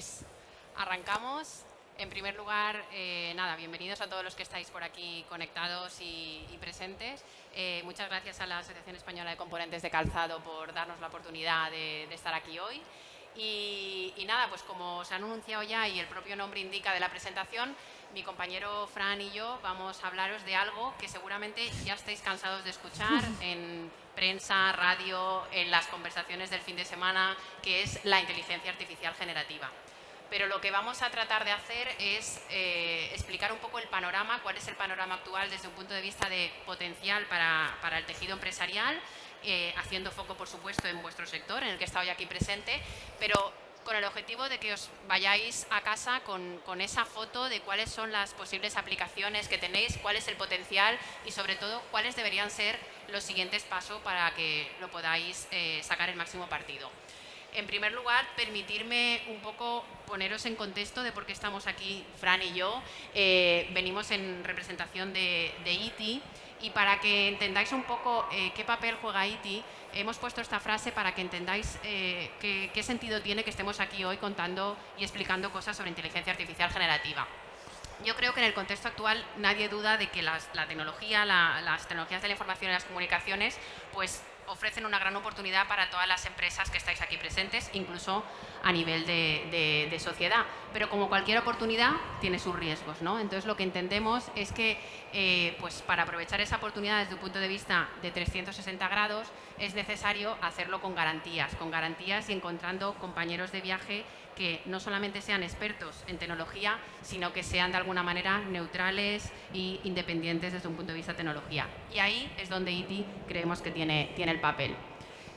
Pues arrancamos. En primer lugar, bienvenidos a todos los que estáis por aquí conectados y presentes. Muchas gracias a la Asociación Española de Componentes de Calzado por darnos la oportunidad de estar aquí hoy. Pues como se han anunciado ya y el propio nombre indica de la presentación, mi compañero Fran y yo vamos a hablaros de algo que seguramente ya estáis cansados de escuchar en prensa, radio, en las conversaciones del fin de semana, que es la inteligencia artificial generativa. Pero lo que vamos a tratar de hacer es explicar un poco el panorama, cuál es el panorama actual desde un punto de vista de potencial para el tejido empresarial, haciendo foco, por supuesto, en vuestro sector, en el que está hoy aquí presente, pero con el objetivo de que os vayáis a casa con esa foto de cuáles son las posibles aplicaciones que tenéis, cuál es el potencial y, sobre todo, cuáles deberían ser los siguientes pasos para que lo podáis sacar el máximo partido. En primer lugar, permitirme un poco poneros en contexto de por qué estamos aquí, Fran y yo. Venimos en representación de ITI y para que entendáis un poco qué papel juega ITI, hemos puesto esta frase para que entendáis qué sentido tiene que estemos aquí hoy contando y explicando cosas sobre inteligencia artificial generativa. Yo creo que en el contexto actual nadie duda de que la tecnología, las tecnologías de la información y las comunicaciones, pues ofrecen una gran oportunidad para todas las empresas que estáis aquí presentes, incluso a nivel de sociedad. Pero como cualquier oportunidad, tiene sus riesgos, ¿no? Entonces, lo que entendemos es que pues para aprovechar esa oportunidad desde un punto de vista de 360 grados, es necesario hacerlo con garantías y encontrando compañeros de viaje que no solamente sean expertos en tecnología, sino que sean de alguna manera neutrales e independientes desde un punto de vista de tecnología. Y ahí es donde ITI creemos que tiene el papel.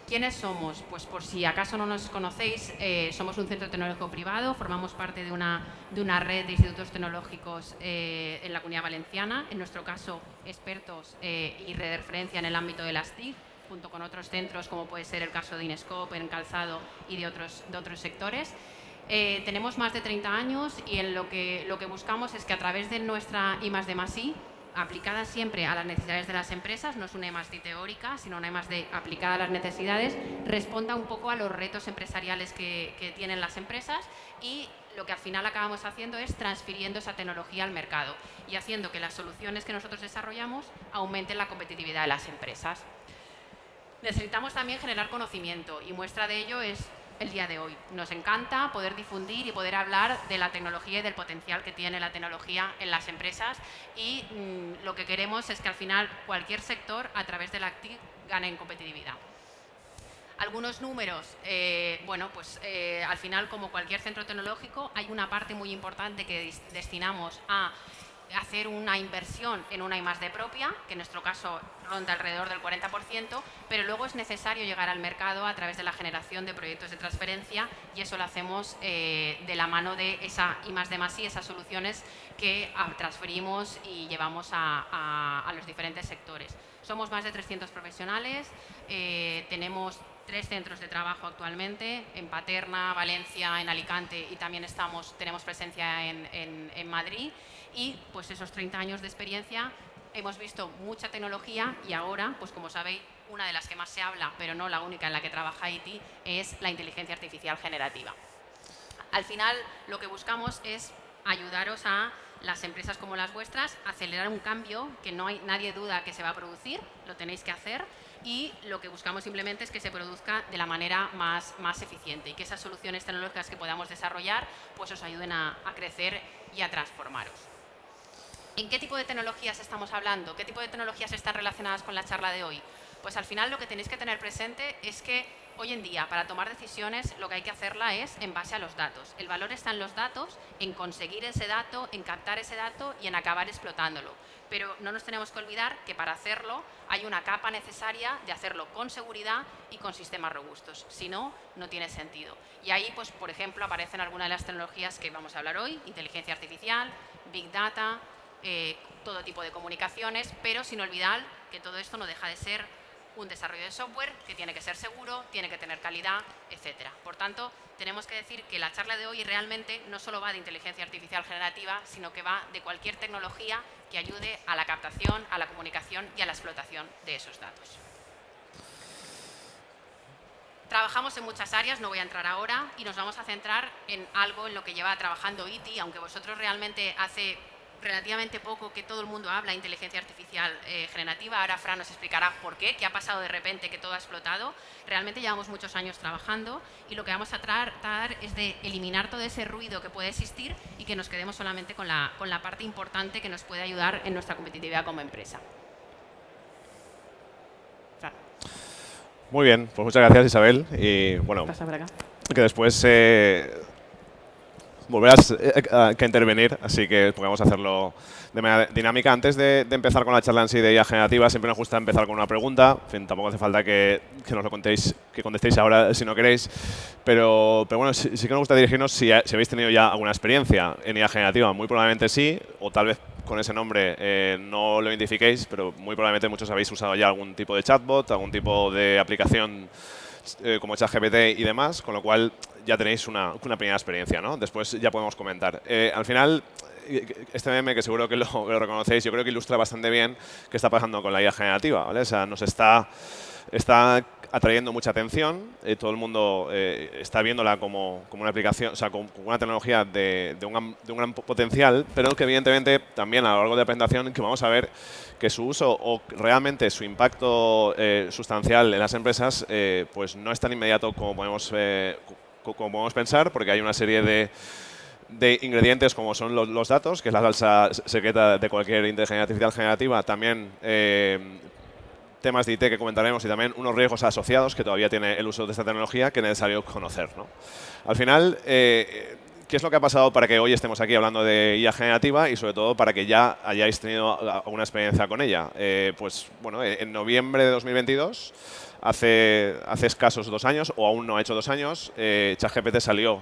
¿Quiénes somos? Pues por si acaso no nos conocéis, somos un centro tecnológico privado, formamos parte de una red de institutos tecnológicos en la Comunidad Valenciana, en nuestro caso expertos y de referencia en el ámbito de las TIC, junto con otros centros como puede ser el caso de Inescope, en calzado y de otros sectores. Tenemos más de 30 años y lo que buscamos es que a través de nuestra I+D+I, aplicada siempre a las necesidades de las empresas, no es una I+D teórica, sino una I+D aplicada a las necesidades, responda un poco a los retos empresariales que tienen las empresas y lo que al final acabamos haciendo es transfiriendo esa tecnología al mercado y haciendo que las soluciones que nosotros desarrollamos aumenten la competitividad de las empresas. Necesitamos también generar conocimiento y muestra de ello es el día de hoy. Nos encanta poder difundir y poder hablar de la tecnología y del potencial que tiene la tecnología en las empresas y lo que queremos es que al final cualquier sector a través de la TIC gane en competitividad. Algunos números, al final, como cualquier centro tecnológico, hay una parte muy importante que destinamos a hacer una inversión en una I+D propia, que en nuestro caso ronda alrededor del 40%, pero luego es necesario llegar al mercado a través de la generación de proyectos de transferencia y eso lo hacemos de la mano de esa I+D+I, esas soluciones que transferimos y llevamos a los diferentes sectores. Somos más de 300 profesionales, tenemos 3 centros de trabajo actualmente, en Paterna, Valencia, en Alicante y también tenemos presencia en Madrid. Y pues esos 30 años de experiencia hemos visto mucha tecnología y ahora, pues como sabéis, una de las que más se habla, pero no la única en la que trabaja ITI, es la inteligencia artificial generativa. Al final, lo que buscamos es ayudaros a las empresas como las vuestras a acelerar un cambio que nadie duda que se va a producir, lo tenéis que hacer y lo que buscamos simplemente es que se produzca de la manera más eficiente y que esas soluciones tecnológicas que podamos desarrollar pues os ayuden a crecer y a transformaros. ¿En qué tipo de tecnologías estamos hablando? ¿Qué tipo de tecnologías están relacionadas con la charla de hoy? Pues al final lo que tenéis que tener presente es que hoy en día para tomar decisiones lo que hay que hacerla es en base a los datos. El valor está en los datos, en conseguir ese dato, en captar ese dato y en acabar explotándolo. Pero no nos tenemos que olvidar que para hacerlo hay una capa necesaria de hacerlo con seguridad y con sistemas robustos. Si no, no tiene sentido. Y ahí, pues, por ejemplo, aparecen algunas de las tecnologías que vamos a hablar hoy, inteligencia artificial, Big Data, todo tipo de comunicaciones, pero sin olvidar que todo esto no deja de ser un desarrollo de software que tiene que ser seguro, tiene que tener calidad, etcétera. Por tanto, tenemos que decir que la charla de hoy realmente no solo va de inteligencia artificial generativa, sino que va de cualquier tecnología que ayude a la captación, a la comunicación y a la explotación de esos datos. Trabajamos en muchas áreas, no voy a entrar ahora, y nos vamos a centrar en algo en lo que lleva trabajando ITI, aunque vosotros realmente hace relativamente poco que todo el mundo habla de inteligencia artificial generativa. Ahora Fran nos explicará por qué ha pasado de repente que todo ha explotado. Realmente llevamos muchos años trabajando y lo que vamos a tratar es de eliminar todo ese ruido que puede existir y que nos quedemos solamente con la parte importante que nos puede ayudar en nuestra competitividad como empresa. Fran. Muy bien, pues muchas gracias, Isabel. Y bueno, Pasa por acá. que después volverás a intervenir, así que podemos hacerlo de manera dinámica. Antes de empezar con la charla en sí de IA generativa, siempre nos gusta empezar con una pregunta. En fin, tampoco hace falta que nos lo contéis, que contestéis ahora si no queréis. Pero bueno, sí que nos gusta dirigirnos si habéis tenido ya alguna experiencia en IA generativa. Muy probablemente sí, o tal vez con ese nombre no lo identifiquéis, pero muy probablemente muchos habéis usado ya algún tipo de chatbot, algún tipo de aplicación como ChatGPT y demás, con lo cual ya tenéis una primera experiencia, ¿no? Después ya podemos comentar. Al final, este meme, que seguro que lo reconocéis, yo creo que ilustra bastante bien qué está pasando con la IA generativa, ¿vale? O sea, nos está atrayendo mucha atención, todo el mundo está viéndola como una aplicación, o sea, como una tecnología de un gran potencial, pero que evidentemente también a lo largo de la presentación que vamos a ver que su uso o realmente su impacto sustancial en las empresas pues no es tan inmediato como podemos pensar, porque hay una serie de ingredientes como son los datos, que es la salsa secreta de cualquier inteligencia artificial generativa, también temas de IT que comentaremos y también unos riesgos asociados que todavía tiene el uso de esta tecnología que es necesario conocer, ¿no? Al final, ¿qué es lo que ha pasado para que hoy estemos aquí hablando de IA generativa y sobre todo para que ya hayáis tenido alguna experiencia con ella? Pues bueno, en noviembre de 2022, hace escasos 2 años, o aún no ha hecho 2 años, ChatGPT salió,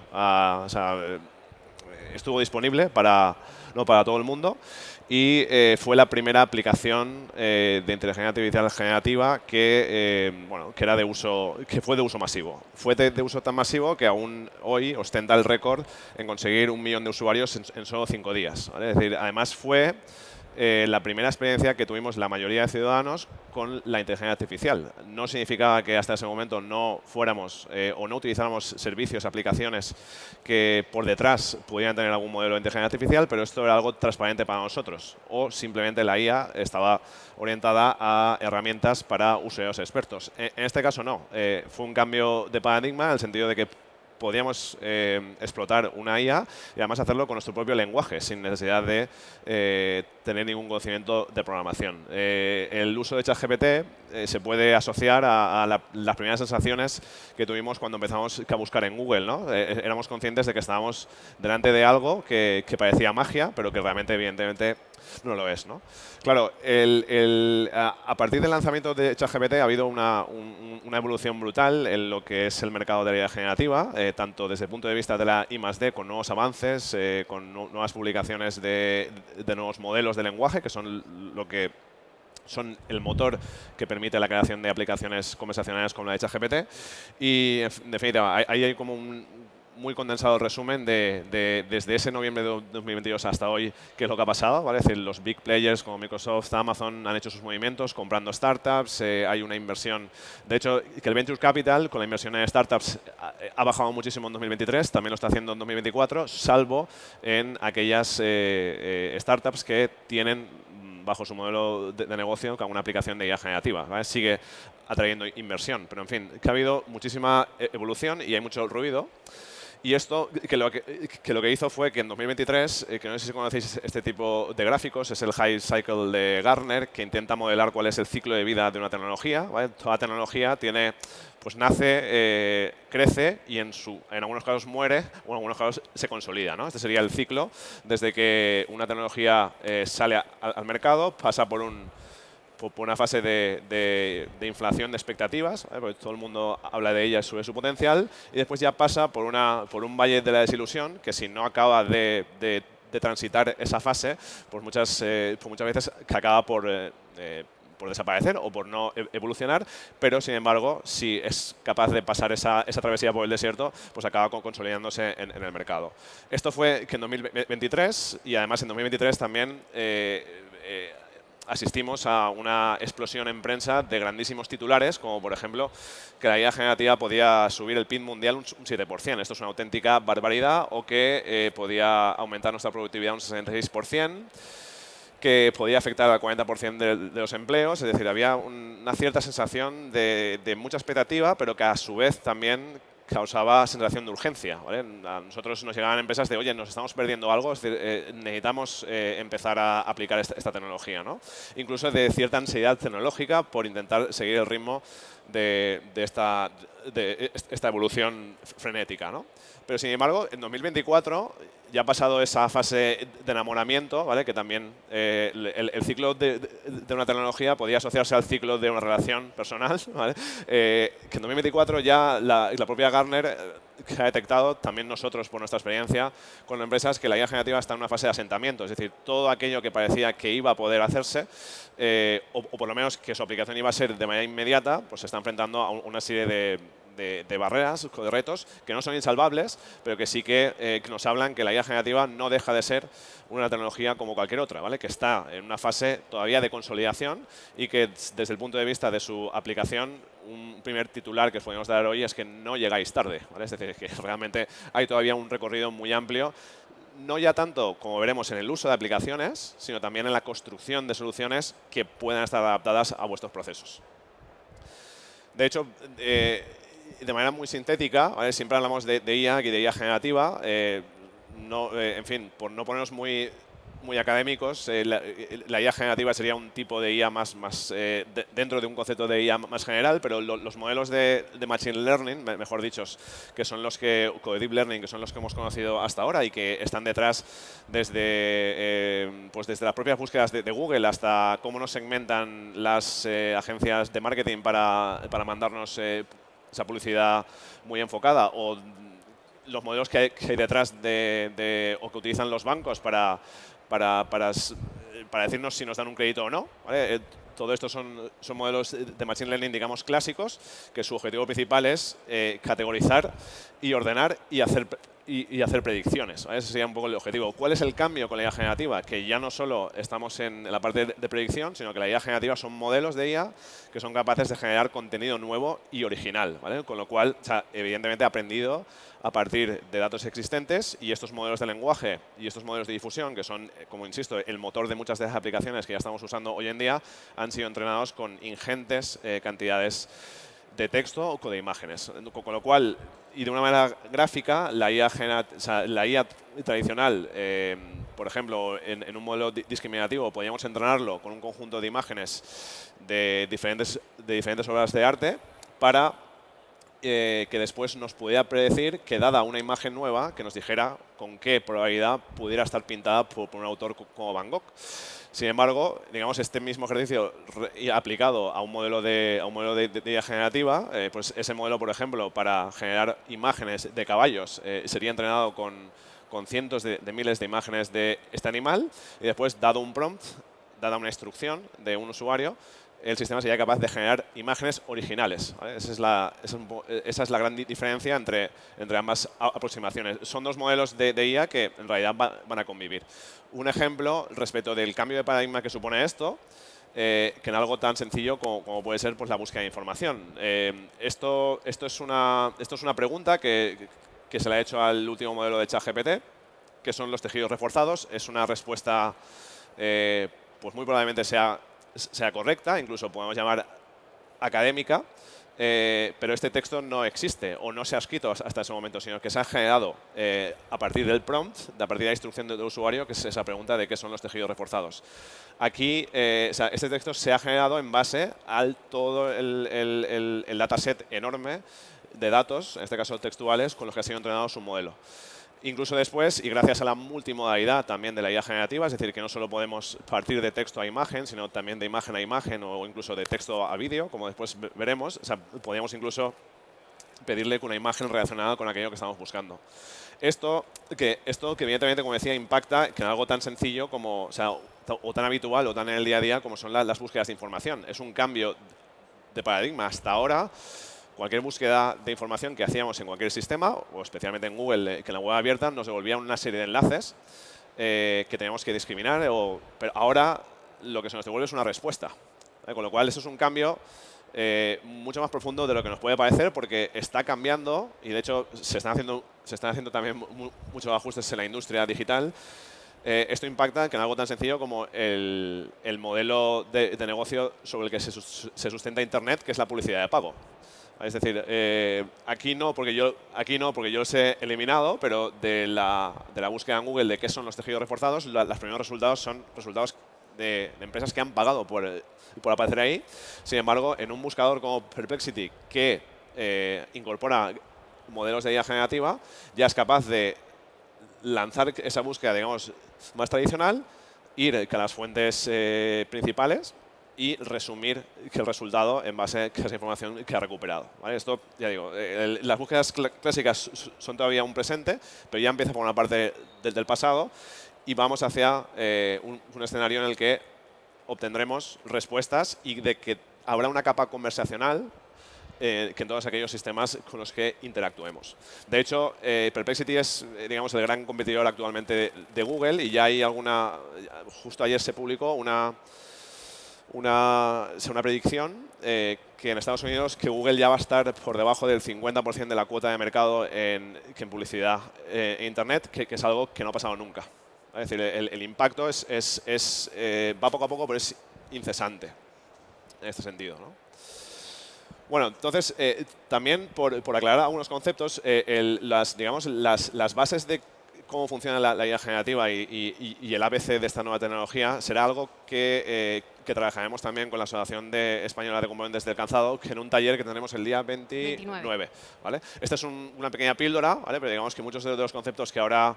estuvo disponible para todo el mundo y fue la primera aplicación de inteligencia artificial generativa que fue de uso masivo. Fue de uso tan masivo que aún hoy ostenta el récord en conseguir 1 millón de usuarios en solo 5 días, ¿vale? Es decir, además fue la primera experiencia que tuvimos la mayoría de ciudadanos con la inteligencia artificial. No significaba que hasta ese momento no fuéramos o no utilizáramos servicios, aplicaciones que por detrás pudieran tener algún modelo de inteligencia artificial, pero esto era algo transparente para nosotros. O simplemente la IA estaba orientada a herramientas para usuarios expertos. En este caso no. Fue un cambio de paradigma en el sentido de que podíamos explotar una IA y además hacerlo con nuestro propio lenguaje, sin necesidad de tener ningún conocimiento de programación. El uso de ChatGPT se puede asociar a las primeras sensaciones que tuvimos cuando empezamos a buscar en Google, ¿no? Éramos conscientes de que estábamos delante de algo que parecía magia, pero que realmente, evidentemente, no lo es, ¿no? Claro, a partir del lanzamiento de ChatGPT ha habido una evolución brutal en lo que es el mercado de la IA generativa, tanto desde el punto de vista de la I+D, con nuevos avances, con nuevas publicaciones de nuevos modelos de lenguaje, que son son el motor que permite la creación de aplicaciones conversacionales como la de ChatGPT. Y, en definitiva, ahí hay como un muy condensado resumen desde ese noviembre de 2022 hasta hoy, qué es lo que ha pasado, ¿vale? Es decir, los big players como Microsoft, Amazon han hecho sus movimientos comprando startups, hay una inversión. De hecho, que el Venture Capital, con la inversión en startups, ha bajado muchísimo en 2023, también lo está haciendo en 2024, salvo en aquellas startups que tienen bajo su modelo de negocio con una aplicación de IA generativa, ¿vale? Sigue atrayendo inversión, pero en fin, que ha habido muchísima evolución y hay mucho ruido. Y esto que lo que hizo fue que en 2023, que no sé si conocéis este tipo de gráficos, es el Hype Cycle de Gartner, que intenta modelar cuál es el ciclo de vida de una tecnología, ¿vale? Toda tecnología pues nace, crece y en algunos casos muere o en algunos casos se consolida, ¿no? Este sería el ciclo desde que una tecnología sale al mercado, pasa por una fase de inflación de expectativas, ¿vale? Porque todo el mundo habla de ella sobre su potencial, y después ya pasa por un valle de la desilusión que si no acaba de transitar esa fase, pues muchas veces que acaba por desaparecer o por no evolucionar, pero sin embargo, si es capaz de pasar esa travesía por el desierto, pues acaba consolidándose en el mercado. Esto fue que en 2023, y además en 2023 también asistimos a una explosión en prensa de grandísimos titulares, como por ejemplo que la IA generativa podía subir el PIB mundial un 7%. Esto es una auténtica barbaridad. O que podía aumentar nuestra productividad un 66%. Que podía afectar al 40% de los empleos. Es decir, había una cierta sensación de mucha expectativa, pero que a su vez también causaba sensación de urgencia, ¿vale? A nosotros nos llegaban empresas de, oye, nos estamos perdiendo algo, es decir, necesitamos empezar a aplicar esta tecnología, ¿no? Incluso de cierta ansiedad tecnológica por intentar seguir el ritmo de esta evolución frenética, ¿no? Pero sin embargo, en 2024 ya ha pasado esa fase de enamoramiento, ¿vale? Que también el ciclo de una tecnología podía asociarse al ciclo de una relación personal, ¿vale? Que en 2024 ya la propia Gartner que ha detectado, también nosotros por nuestra experiencia con empresas, que la IA generativa está en una fase de asentamiento. Es decir, todo aquello que parecía que iba a poder hacerse, o por lo menos que su aplicación iba a ser de manera inmediata, pues se está enfrentando a una serie de barreras, de retos, que no son insalvables, pero que sí que nos hablan que la IA generativa no deja de ser una tecnología como cualquier otra, ¿vale? Que está en una fase todavía de consolidación y que desde el punto de vista de su aplicación, un primer titular que os podemos dar hoy es que no llegáis tarde, ¿vale? Es decir, que realmente hay todavía un recorrido muy amplio, no ya tanto, como veremos, en el uso de aplicaciones, sino también en la construcción de soluciones que puedan estar adaptadas a vuestros procesos. De hecho, de manera muy sintética, ¿vale? Siempre hablamos de IA y de IA generativa. En fin, por no ponernos muy académicos, la IA generativa sería un tipo de IA más dentro de un concepto de IA más general, pero los modelos de Machine Learning, mejor dicho, que son los que, o de Deep Learning, que son los que hemos conocido hasta ahora y que están detrás desde las propias búsquedas de Google hasta cómo nos segmentan las agencias de marketing para mandarnos esa publicidad muy enfocada, o los modelos que hay detrás o que utilizan los bancos para decirnos si nos dan un crédito o no, ¿vale? Todo esto son modelos de Machine Learning, digamos, clásicos, que su objetivo principal es categorizar y ordenar y hacer predicciones, ¿vale? Ese sería un poco el objetivo. ¿Cuál es el cambio con la IA generativa? Que ya no solo estamos en la parte de predicción, sino que la IA generativa son modelos de IA que son capaces de generar contenido nuevo y original, ¿vale? Con lo cual, evidentemente, ha aprendido a partir de datos existentes, y estos modelos de lenguaje y estos modelos de difusión, que son, como insisto, el motor de muchas de las aplicaciones que ya estamos usando hoy en día, han sido entrenados con ingentes cantidades de texto o de imágenes. Con lo cual, y de una manera gráfica, la IA tradicional, por ejemplo, en un modelo discriminativo, podríamos entrenarlo con un conjunto de imágenes de diferentes obras de arte para que después nos pudiera predecir que, dada una imagen nueva, que nos dijera con qué probabilidad pudiera estar pintada por un autor como Van Gogh. Sin embargo, digamos, este mismo ejercicio aplicado a un modelo de IA generativa, pues ese modelo, por ejemplo, para generar imágenes de caballos, sería entrenado con cientos de miles de imágenes de este animal, y después, dado un prompt, dada una instrucción de un usuario, el sistema sería capaz de generar imágenes originales, ¿vale? Esa es la gran diferencia entre ambas aproximaciones. Son dos modelos de IA que en realidad van a convivir. Un ejemplo respecto del cambio de paradigma que supone esto, que en algo tan sencillo como puede ser, pues, la búsqueda de información. Esto es una pregunta que se le ha hecho al último modelo de ChatGPT, que son los tejidos reforzados. Es una respuesta, pues muy probablemente sea correcta, incluso podemos llamar académica, pero este texto no existe o no se ha escrito hasta ese momento, sino que se ha generado a partir del prompt, a partir de la instrucción del usuario, que es esa pregunta de qué son los tejidos reforzados. Aquí, este texto se ha generado en base a todo el dataset enorme de datos, en este caso textuales, con los que ha sido entrenado su modelo. Incluso después, y gracias a la multimodalidad también de la IA generativa, es decir, que no solo podemos partir de texto a imagen, sino también de imagen a imagen, o incluso de texto a vídeo, como después veremos. Podríamos incluso pedirle que una imagen relacionada con aquello que estamos buscando. Esto que evidentemente, como decía, impacta que en algo tan sencillo como, o tan habitual o tan en el día a día como son las búsquedas de información. Es un cambio de paradigma. Hasta ahora, cualquier búsqueda de información que hacíamos en cualquier sistema, o especialmente en Google, que en la web abierta, nos devolvía una serie de enlaces que teníamos que discriminar. Pero ahora lo que se nos devuelve es una respuesta. Con lo cual, eso es un cambio mucho más profundo de lo que nos puede parecer, porque está cambiando y, de hecho, se están haciendo también muchos ajustes en la industria digital. Esto impacta en algo tan sencillo como el modelo de negocio sobre el que se sustenta Internet, que es la publicidad de pago. Es decir, aquí no porque yo los he eliminado, pero de la búsqueda en Google de qué son los tejidos reforzados, los primeros resultados son resultados de empresas que han pagado por aparecer ahí. Sin embargo, en un buscador como Perplexity, que incorpora modelos de IA generativa, ya es capaz de lanzar esa búsqueda, digamos, más tradicional, ir a las fuentes principales y resumir el resultado en base a esa información que ha recuperado. ¿Vale? Esto, ya digo, las búsquedas clásicas son todavía un presente, pero ya empieza por una parte del pasado y vamos hacia un escenario en el que obtendremos respuestas y de que habrá una capa conversacional que en todos aquellos sistemas con los que interactuemos. De hecho, Perplexity es, digamos, el gran competidor actualmente de Google y ya hay justo ayer se publicó una predicción que en Estados Unidos que Google ya va a estar por debajo del 50% de la cuota de mercado en publicidad en Internet, que es algo que no ha pasado nunca. Es decir, el impacto va poco a poco, pero es incesante en este sentido, ¿no? Bueno, entonces, también por aclarar algunos conceptos, las bases de cómo funciona la IA generativa y el ABC de esta nueva tecnología será algo que trabajaremos también con la Asociación Española de Componentes del Calzado, que en un taller que tendremos el día 29. ¿Vale? Esta es una pequeña píldora, ¿vale? Pero digamos que muchos de los conceptos que ahora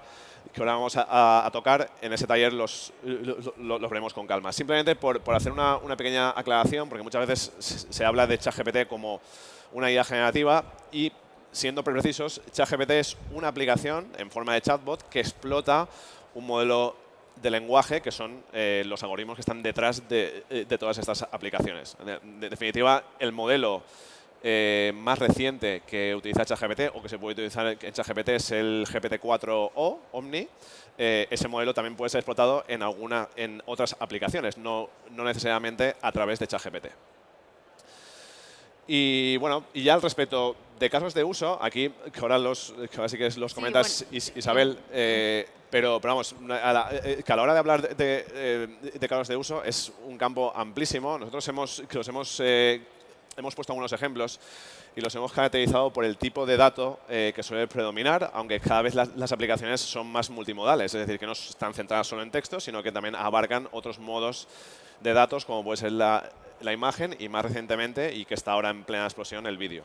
vamos a tocar en ese taller los veremos con calma. Simplemente por hacer una pequeña aclaración, porque muchas veces se habla de ChatGPT como una IA generativa y, siendo precisos, ChatGPT es una aplicación en forma de chatbot que explota un modelo de lenguaje que son los algoritmos que están detrás de todas estas aplicaciones. En definitiva, el modelo más reciente que utiliza ChatGPT o que se puede utilizar en ChatGPT es el GPT-4o Omni. Ese modelo también puede ser explotado en otras aplicaciones, no necesariamente a través de ChatGPT. Y bueno, y ya al respecto de casos de uso, aquí, que ahora sí que los comentas, bueno, Isabel, pero vamos, que a la hora de hablar de casos de uso es un campo amplísimo. Nosotros hemos puesto algunos ejemplos y los hemos caracterizado por el tipo de dato que suele predominar, aunque cada vez las aplicaciones son más multimodales, es decir, que no están centradas solo en texto, sino que también abarcan otros modos de datos, como puede ser la imagen y, más recientemente, y que está ahora en plena explosión, el vídeo.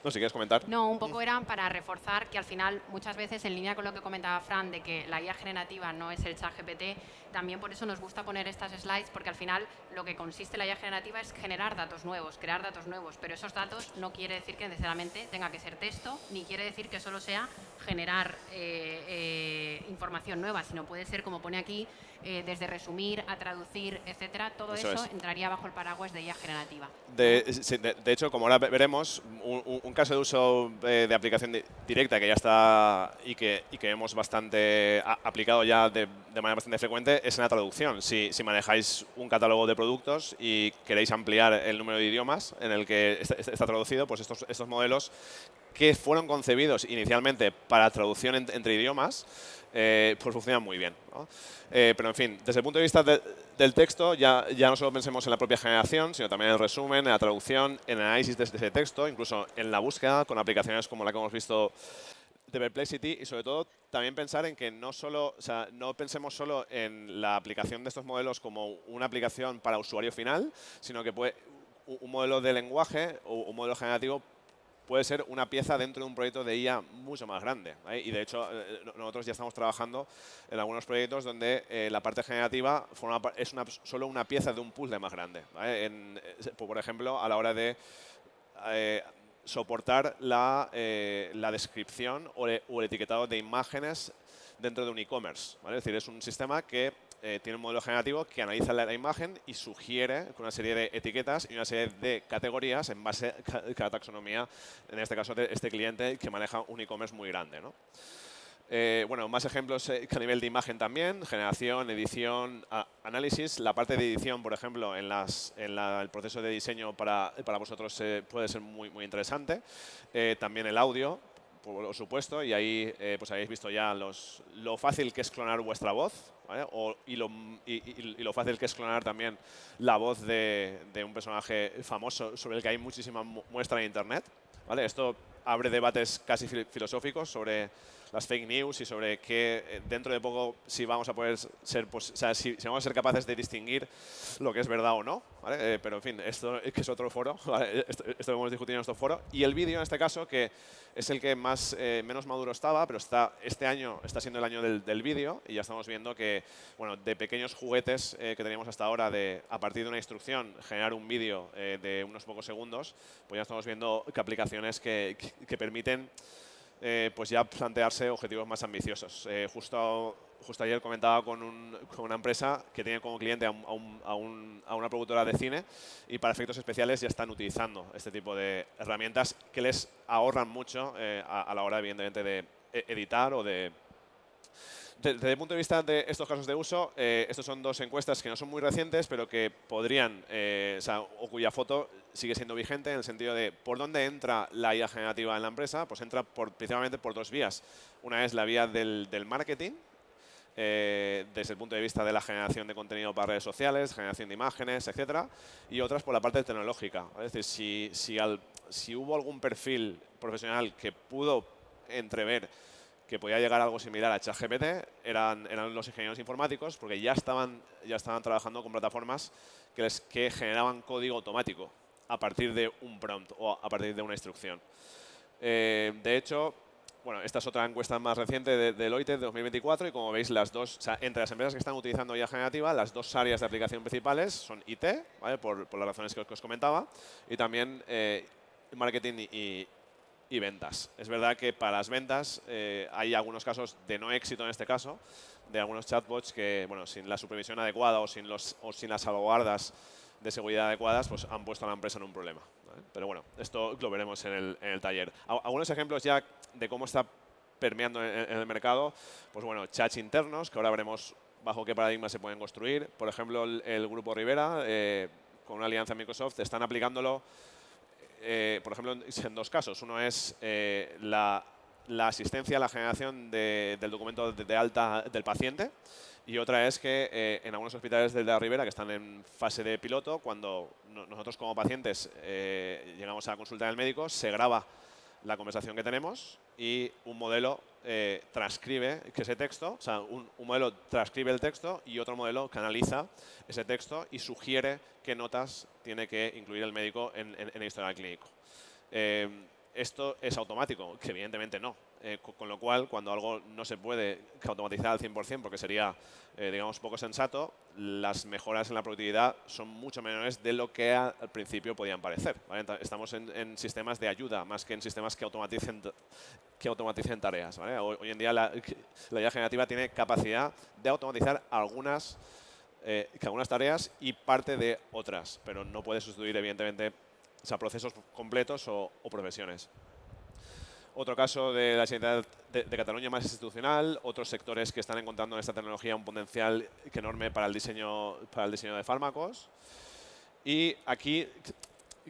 No, si quieres comentar. No, un poco era para reforzar que al final, muchas veces, en línea con lo que comentaba Fran, de que la IA generativa no es el ChatGPT, también por eso nos gusta poner estas slides, porque al final lo que consiste la IA generativa es generar datos nuevos, crear datos nuevos, pero esos datos no quiere decir que necesariamente tenga que ser texto, ni quiere decir que solo sea generar información nueva, sino puede ser, como pone aquí, desde resumir a traducir, etcétera. Todo eso entraría bajo el paraguas de IA generativa. De hecho, como ahora veremos, un caso de uso de aplicación directa que ya está y que hemos bastante aplicado ya de manera bastante frecuente es en la traducción. Si manejáis un catálogo de productos y queréis ampliar el número de idiomas en el que está traducido, pues estos modelos que fueron concebidos inicialmente para traducción entre idiomas, pues funcionan muy bien, ¿no? Pero, en fin, desde el punto de vista del texto, ya no solo pensemos en la propia generación, sino también en el resumen, en la traducción, en el análisis de ese texto, incluso en la búsqueda con aplicaciones como la que hemos visto de Perplexity, y sobre todo también pensar en que no pensemos solo en la aplicación de estos modelos como una aplicación para usuario final, sino que un modelo de lenguaje o un modelo generativo puede ser una pieza dentro de un proyecto de IA mucho más grande, ¿vale? Y, de hecho, nosotros ya estamos trabajando en algunos proyectos donde la parte generativa es solo una pieza de un puzzle más grande, ¿vale? Por ejemplo, a la hora de soportar la descripción o el etiquetado de imágenes dentro de un e-commerce, ¿vale? Es decir, es un sistema que tiene un modelo generativo que analiza la imagen y sugiere con una serie de etiquetas y una serie de categorías en base a cada taxonomía, en este caso de este cliente que maneja un e-commerce muy grande, ¿no? Bueno, más ejemplos que a nivel de imagen también, generación, edición, análisis. La parte de edición, por ejemplo, el proceso de diseño para vosotros puede ser muy interesante. También el audio, por supuesto, y ahí pues habéis visto ya lo fácil que es clonar vuestra voz, ¿vale? Y lo fácil que es clonar también la voz de un personaje famoso sobre el que hay muchísima muestra en Internet, ¿vale? Esto abre debates casi filosóficos sobre las fake news y sobre que dentro de poco si vamos a poder ser, pues, o sea, si vamos a ser capaces de distinguir lo que es verdad o no, ¿vale? Pero en fin, esto que es otro foro, ¿vale? Esto lo hemos discutido en nuestro foro. Y el vídeo en este caso, que es el que menos maduro estaba, pero este año está siendo el año del vídeo y ya estamos viendo que, bueno, de pequeños juguetes que teníamos hasta ahora de, a partir de una instrucción, generar un vídeo de unos pocos segundos, pues ya estamos viendo que aplicaciones que permiten pues ya plantearse objetivos más ambiciosos. Justo ayer comentaba con una empresa que tiene como cliente a una productora de cine y para efectos especiales ya están utilizando este tipo de herramientas que les ahorran mucho a la hora, evidentemente, de editar o de... Desde el punto de vista de estos casos de uso, estos son dos encuestas que no son muy recientes, pero que podrían, o cuya foto sigue siendo vigente en el sentido de por dónde entra la IA generativa en la empresa. Pues entra principalmente por dos vías. Una es la vía del marketing, desde el punto de vista de la generación de contenido para redes sociales, generación de imágenes, etcétera, y otras por la parte tecnológica. Es decir, si hubo algún perfil profesional que pudo entrever que podía llegar a algo similar a ChatGPT, eran los ingenieros informáticos, porque ya estaban trabajando con plataformas que generaban código automático a partir de un prompt o a partir de una instrucción. De hecho, bueno, esta es otra encuesta más reciente de Deloitte de 2024 y como veis, entre las empresas que están utilizando IA generativa, las dos áreas de aplicación principales son IT, ¿vale? por las razones que os comentaba, y también marketing y ventas. Es verdad que para las ventas hay algunos casos de no éxito en este caso, de algunos chatbots que, bueno, sin la supervisión adecuada o sin las salvaguardas de seguridad adecuadas, pues han puesto a la empresa en un problema, ¿vale? Pero bueno, esto lo veremos en el taller. Algunos ejemplos ya de cómo está permeando en el mercado, pues bueno, chats internos, que ahora veremos bajo qué paradigma se pueden construir. Por ejemplo, el grupo Rivera, con una alianza Microsoft, están aplicándolo por ejemplo, en dos casos. Uno es la asistencia a la generación del documento de alta del paciente y otra es que en algunos hospitales de la Ribera que están en fase de piloto, cuando nosotros como pacientes llegamos a la consulta del médico, se graba la conversación que tenemos y un modelo transcribe ese texto, o sea, un modelo transcribe el texto y otro modelo canaliza ese texto y sugiere qué notas tiene que incluir el médico en el historial clínico. Esto es automático, que evidentemente no. Con lo cual, cuando algo no se puede automatizar al 100% porque sería, digamos, poco sensato, las mejoras en la productividad son mucho menores de lo que al principio podían parecer, ¿vale? Estamos en sistemas de ayuda más que en sistemas que automaticen tareas, ¿vale? Hoy en día la IA generativa tiene capacidad de automatizar algunas tareas y parte de otras, pero no puede sustituir, evidentemente, procesos completos o profesiones. Otro caso de la Generalitat de Cataluña más institucional, otros sectores que están encontrando en esta tecnología un potencial enorme para el diseño de fármacos. Y aquí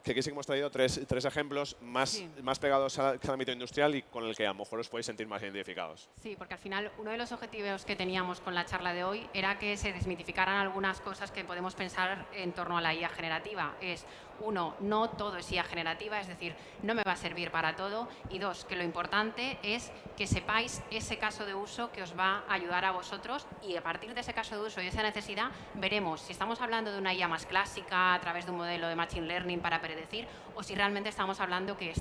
sí que hemos traído tres ejemplos más pegados al ámbito industrial y con el que a lo mejor os podéis sentir más identificados. Sí, porque al final uno de los objetivos que teníamos con la charla de hoy era que se desmitificaran algunas cosas que podemos pensar en torno a la IA generativa. Uno, no todo es IA generativa, es decir, no me va a servir para todo. Y dos, que lo importante es que sepáis ese caso de uso que os va a ayudar a vosotros y a partir de ese caso de uso y esa necesidad veremos si estamos hablando de una IA más clásica a través de un modelo de Machine Learning para predecir o si realmente estamos hablando que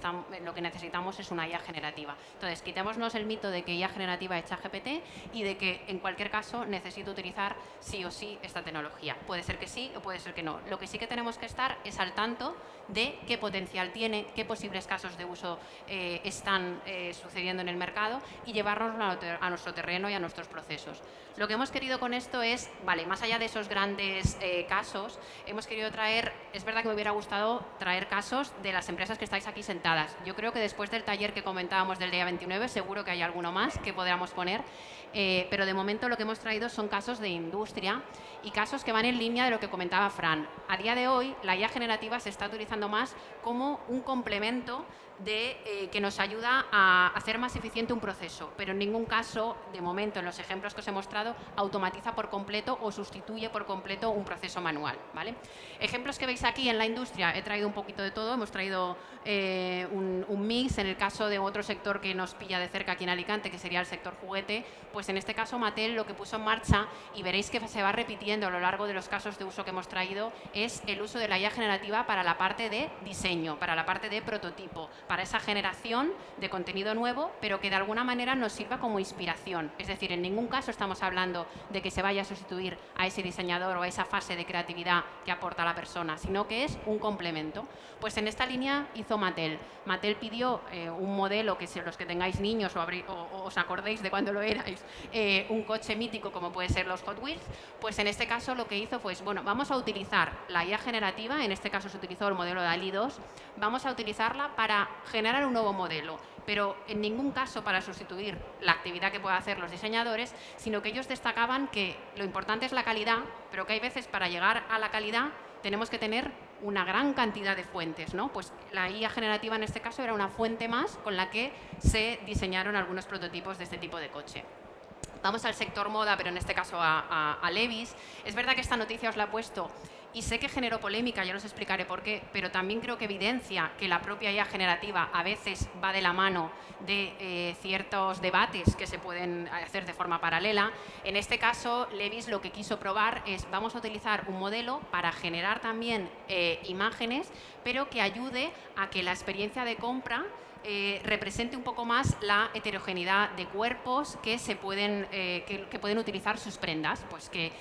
lo que necesitamos es una IA generativa. Entonces, quitémonos el mito de que IA generativa es ChatGPT y de que en cualquier caso necesito utilizar sí o sí esta tecnología. Puede ser que sí o puede ser que no. Lo que sí que tenemos que estar es al tanto tanto de qué potencial tiene, qué posibles casos de uso están sucediendo en el mercado y llevarnos a nuestro terreno y a nuestros procesos. Lo que hemos querido con esto es, vale, más allá de esos grandes casos, hemos querido traer, es verdad que me hubiera gustado traer casos de las empresas que estáis aquí sentadas. Yo creo que después del taller que comentábamos del día 29, seguro que hay alguno más que podríamos poner, pero de momento lo que hemos traído son casos de industria y casos que van en línea de lo que comentaba Fran. A día de hoy, la IA generativa se está utilizando más como un complemento que nos ayuda a hacer más eficiente un proceso, pero en ningún caso, de momento, en los ejemplos que os he mostrado, automatiza por completo o sustituye por completo un proceso manual, ¿vale? Ejemplos que veis aquí en la industria, he traído un poquito de todo, hemos traído un mix. En el caso de otro sector que nos pilla de cerca aquí en Alicante, que sería el sector juguete, pues en este caso Mattel lo que puso en marcha, y veréis que se va repitiendo a lo largo de los casos de uso que hemos traído, es el uso de la IA generativa para la parte de diseño, para la parte de prototipo, para esa generación de contenido nuevo, pero que de alguna manera nos sirva como inspiración. Es decir, en ningún caso estamos hablando de que se vaya a sustituir a ese diseñador o a esa fase de creatividad que aporta la persona, sino que es un complemento. Pues en esta línea hizo Mattel. Mattel pidió un modelo que, si los que tengáis niños o os acordéis de cuando lo erais, un coche mítico como puede ser los Hot Wheels, pues en este caso lo que hizo fue, bueno, vamos a utilizar la IA generativa, en este caso se utilizó el modelo DALL-E 2, vamos a utilizarla para generar un nuevo modelo, pero en ningún caso para sustituir la actividad que puedan hacer los diseñadores, sino que ellos destacaban que lo importante es la calidad, pero que hay veces para llegar a la calidad tenemos que tener una gran cantidad de fuentes, ¿no? Pues la IA generativa en este caso era una fuente más con la que se diseñaron algunos prototipos de este tipo de coche. Vamos al sector moda, pero en este caso a Levi's. Es verdad que esta noticia os la he puesto y sé que generó polémica, ya os explicaré por qué, pero también creo que evidencia que la propia IA generativa a veces va de la mano de ciertos debates que se pueden hacer de forma paralela. En este caso, Levi's lo que quiso probar es, vamos a utilizar un modelo para generar también imágenes, pero que ayude a que la experiencia de compra represente un poco más la heterogeneidad de cuerpos que pueden utilizar sus prendas, pues que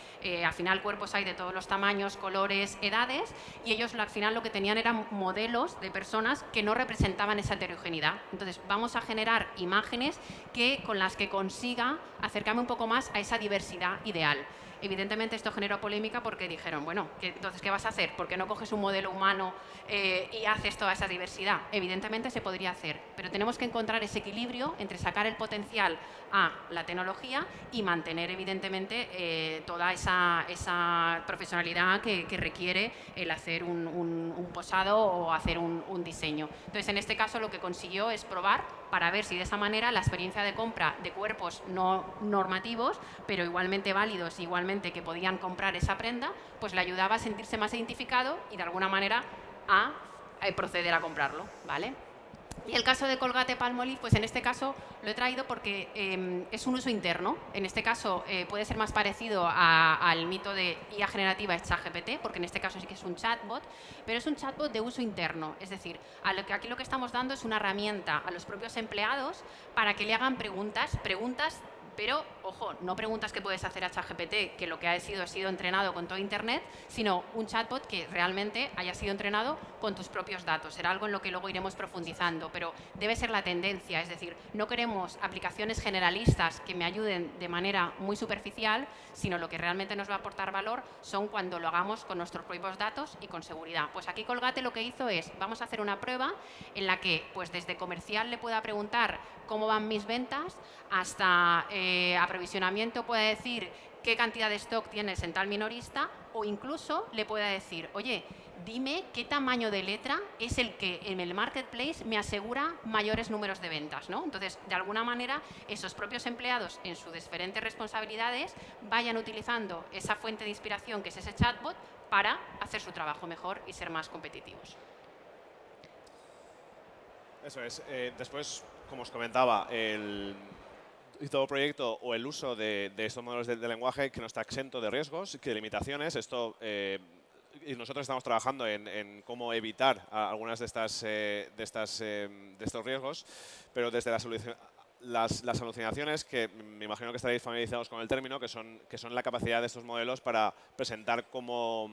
al final cuerpos hay de todos los tamaños, colores, edades, y ellos al final lo que tenían eran modelos de personas que no representaban esa heterogeneidad. Entonces vamos a generar imágenes con las que consiga acercarme un poco más a esa diversidad ideal. Evidentemente esto generó polémica porque dijeron, bueno, entonces ¿qué vas a hacer? ¿Por qué no coges un modelo humano y haces toda esa diversidad? Evidentemente se podría hacer, pero tenemos que encontrar ese equilibrio entre sacar el potencial a la tecnología y mantener evidentemente toda esa profesionalidad que requiere el hacer un posado o hacer un diseño. Entonces en este caso lo que consiguió es probar para ver si de esa manera la experiencia de compra de cuerpos no normativos, pero igualmente válidos, igualmente que podían comprar esa prenda, pues le ayudaba a sentirse más identificado y de alguna manera a proceder a comprarlo, ¿vale? Y el caso de Colgate-Palmolive, pues en este caso lo he traído porque es un uso interno. En este caso puede ser más parecido al mito de IA generativa ChatGPT, porque en este caso sí que es un chatbot, pero es un chatbot de uso interno. Es decir, aquí lo que estamos dando es una herramienta a los propios empleados para que le hagan preguntas, pero, ojo, no preguntas que puedes hacer a ChatGPT, que lo que ha sido entrenado con todo Internet, sino un chatbot que realmente haya sido entrenado con tus propios datos. Será algo en lo que luego iremos profundizando, pero debe ser la tendencia. Es decir, no queremos aplicaciones generalistas que me ayuden de manera muy superficial, sino lo que realmente nos va a aportar valor son cuando lo hagamos con nuestros propios datos y con seguridad. Pues aquí Colgate lo que hizo es, vamos a hacer una prueba en la que pues desde comercial le pueda preguntar cómo van mis ventas, hasta aprovisionamiento puede decir qué cantidad de stock tienes en tal minorista, o incluso le pueda decir, oye, dime qué tamaño de letra es el que en el marketplace me asegura mayores números de ventas, ¿no? Entonces, de alguna manera, esos propios empleados en sus diferentes responsabilidades vayan utilizando esa fuente de inspiración que es ese chatbot para hacer su trabajo mejor y ser más competitivos. Eso es. Después, como os comentaba, todo proyecto o el uso de estos modelos de lenguaje que no está exento de riesgos, que de limitaciones. Y nosotros estamos trabajando en cómo evitar algunas de estos riesgos, pero desde las alucinaciones, que me imagino que estaréis familiarizados con el término, que son la capacidad de estos modelos para presentar cómo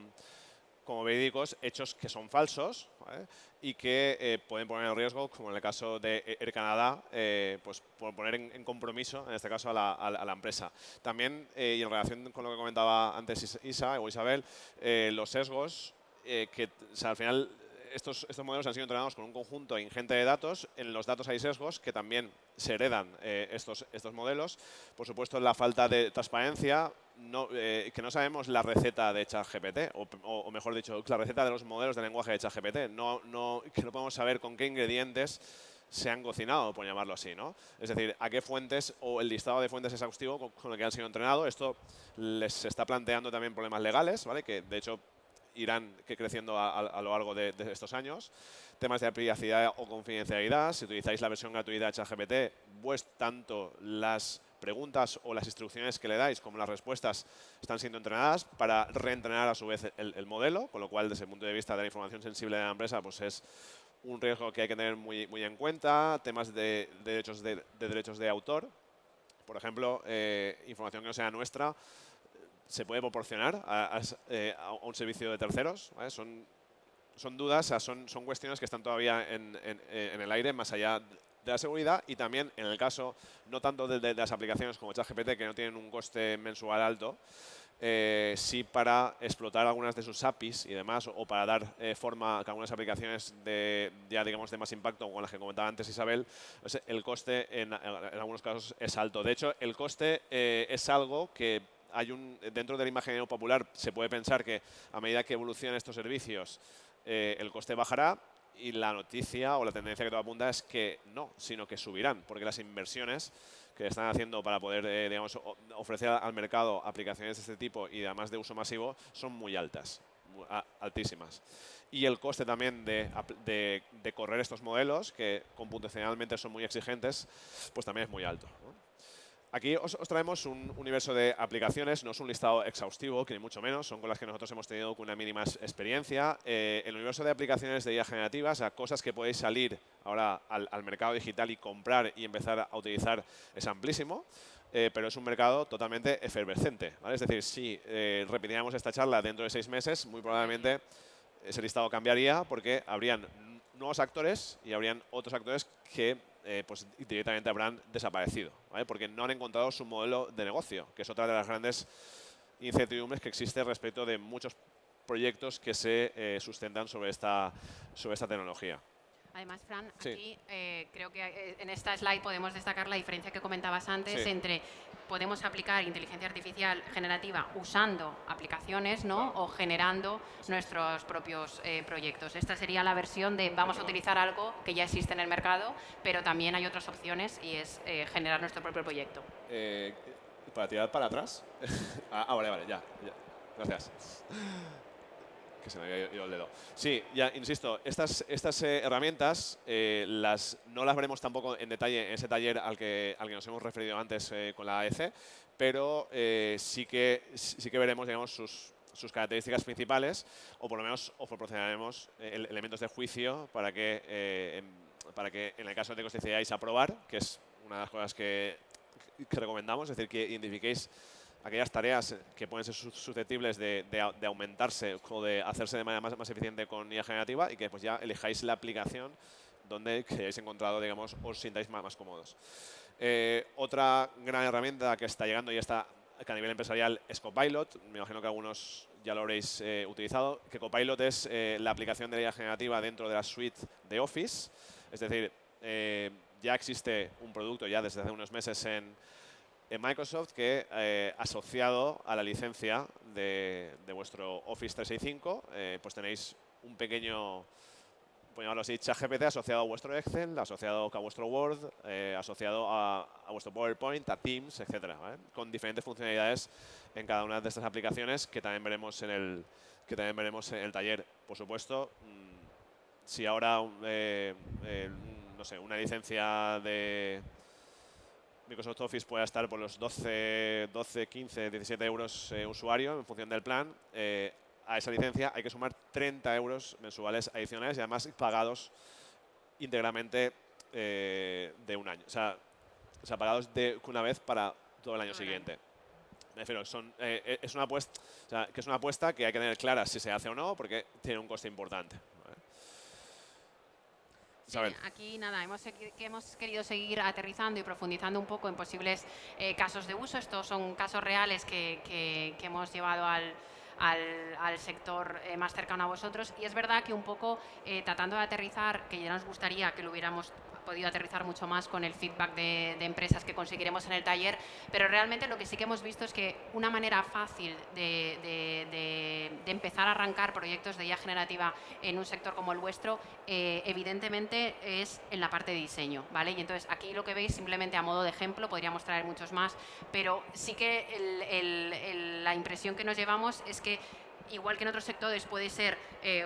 como verídicos hechos que son falsos, ¿vale? Y que pueden poner en riesgo, como en el caso de Air Canada, pues por poner en compromiso, en este caso, a la empresa. También, y en relación con lo que comentaba antes Isa o Isabel, los sesgos, que o sea, al final estos modelos han sido entrenados con un conjunto ingente de datos. En los datos hay sesgos que también se heredan estos modelos. Por supuesto, la falta de transparencia, que no sabemos la receta de ChatGPT, o mejor dicho, la receta de los modelos de lenguaje de ChatGPT. Que no podemos saber con qué ingredientes se han cocinado, por llamarlo así, ¿no? Es decir, a qué fuentes o el listado de fuentes exhaustivo con el que han sido entrenados. Esto les está planteando también problemas legales, ¿vale? Que de hecho irán creciendo a lo largo de estos años. Temas de privacidad o confidencialidad. Si utilizáis la versión gratuita de ChatGPT, pues tanto las preguntas o las instrucciones que le dais como las respuestas están siendo entrenadas para reentrenar a su vez el modelo, con lo cual desde el punto de vista de la información sensible de la empresa pues es un riesgo que hay que tener muy en cuenta. Temas de derechos de autor, por ejemplo, información que no sea nuestra se puede proporcionar a un servicio de terceros, ¿vale? Son dudas, o sea, son cuestiones que están todavía en el aire, más allá de la seguridad. Y también en el caso, no tanto de las aplicaciones como ChatGPT, que no tienen un coste mensual alto, sí para explotar algunas de sus APIs y demás, o para dar forma a algunas aplicaciones ya digamos de más impacto, como las que comentaba antes Isabel, pues el coste en algunos casos es alto. De hecho, el coste es algo que dentro del imaginario popular se puede pensar que a medida que evolucionen estos servicios el coste bajará, y la noticia o la tendencia que todo apunta es que no, sino que subirán, porque las inversiones que están haciendo para poder digamos, ofrecer al mercado aplicaciones de este tipo y además de uso masivo son muy altas, altísimas. Y el coste también de correr estos modelos, que computacionalmente son muy exigentes, pues también es muy alto, ¿no? Aquí os traemos un universo de aplicaciones, no es un listado exhaustivo, que ni mucho menos, son con las que nosotros hemos tenido una mínima experiencia. El universo de aplicaciones de IA generativa, o sea, cosas que podéis salir ahora al mercado digital y comprar y empezar a utilizar, es amplísimo, pero es un mercado totalmente efervescente, ¿vale? Es decir, si repitiéramos esta charla dentro de 6 meses, muy probablemente ese listado cambiaría porque habrían nuevos actores y habrían otros actores que pues directamente habrán desaparecido, ¿vale? Porque no han encontrado su modelo de negocio, que es otra de las grandes incertidumbres que existe respecto de muchos proyectos que se sustentan sobre esta tecnología. Además, Fran, Sí. aquí creo que en esta slide podemos destacar la diferencia que comentabas antes, Sí. entre podemos aplicar inteligencia artificial generativa usando aplicaciones, ¿no? Claro. O generando nuestros propios proyectos. Esta sería la versión de vamos a utilizar algo que ya existe en el mercado, pero también hay otras opciones y es generar nuestro propio proyecto. Para tirar para atrás. Vale, ya. Gracias. Que se me había ido el dedo. Sí, ya insisto, estas herramientas no las veremos tampoco en detalle en ese taller al que nos hemos referido antes con la AEC, pero sí que veremos, digamos, sus características principales, o por lo menos os proporcionaremos elementos de juicio para que en el caso de que os decidáis aprobar, que es una de las cosas que recomendamos, es decir, que identifiquéis aquellas tareas que pueden ser susceptibles de aumentarse o de hacerse de manera más eficiente con IA generativa, y que pues ya elijáis la aplicación donde hayáis encontrado, digamos, os sintáis más cómodos. Otra gran herramienta que está llegando y está que a nivel empresarial es Copilot. Me imagino que algunos ya lo habréis utilizado. Que Copilot es la aplicación de la IA generativa dentro de la suite de Office. Es decir, ya existe un producto ya desde hace unos meses en Microsoft que asociado a la licencia de vuestro Office 365, pues tenéis un pequeño, por llamarlo así, ChatGPT asociado a vuestro Excel, asociado a vuestro Word, asociado a vuestro PowerPoint, a Teams, etcétera, ¿vale? Con diferentes funcionalidades en cada una de estas aplicaciones que también veremos en el taller. Por supuesto, si ahora no sé, una licencia de Microsoft Office pueda estar por los 12, 15, 17 euros usuario en función del plan, a esa licencia hay que sumar 30 euros mensuales adicionales y además pagados íntegramente de un año. O sea, pagados de una vez para todo el año siguiente. Me refiero, es una apuesta, o sea, que es una apuesta que hay que tener clara si se hace o no, porque tiene un coste importante. ¿Vale? Sí, aquí nada, hemos querido seguir aterrizando y profundizando un poco en posibles casos de uso. Estos son casos reales que hemos llevado al sector más cercano a vosotros, y es verdad que un poco tratando de aterrizar, que ya nos gustaría que lo hubiéramos podido aterrizar mucho más con el feedback de empresas que conseguiremos en el taller, pero realmente lo que sí que hemos visto es que una manera fácil de empezar a arrancar proyectos de IA generativa en un sector como el vuestro, evidentemente es en la parte de diseño, ¿vale? Y entonces aquí lo que veis simplemente a modo de ejemplo, podríamos traer muchos más, pero sí que la impresión que nos llevamos es que igual que en otros sectores puede ser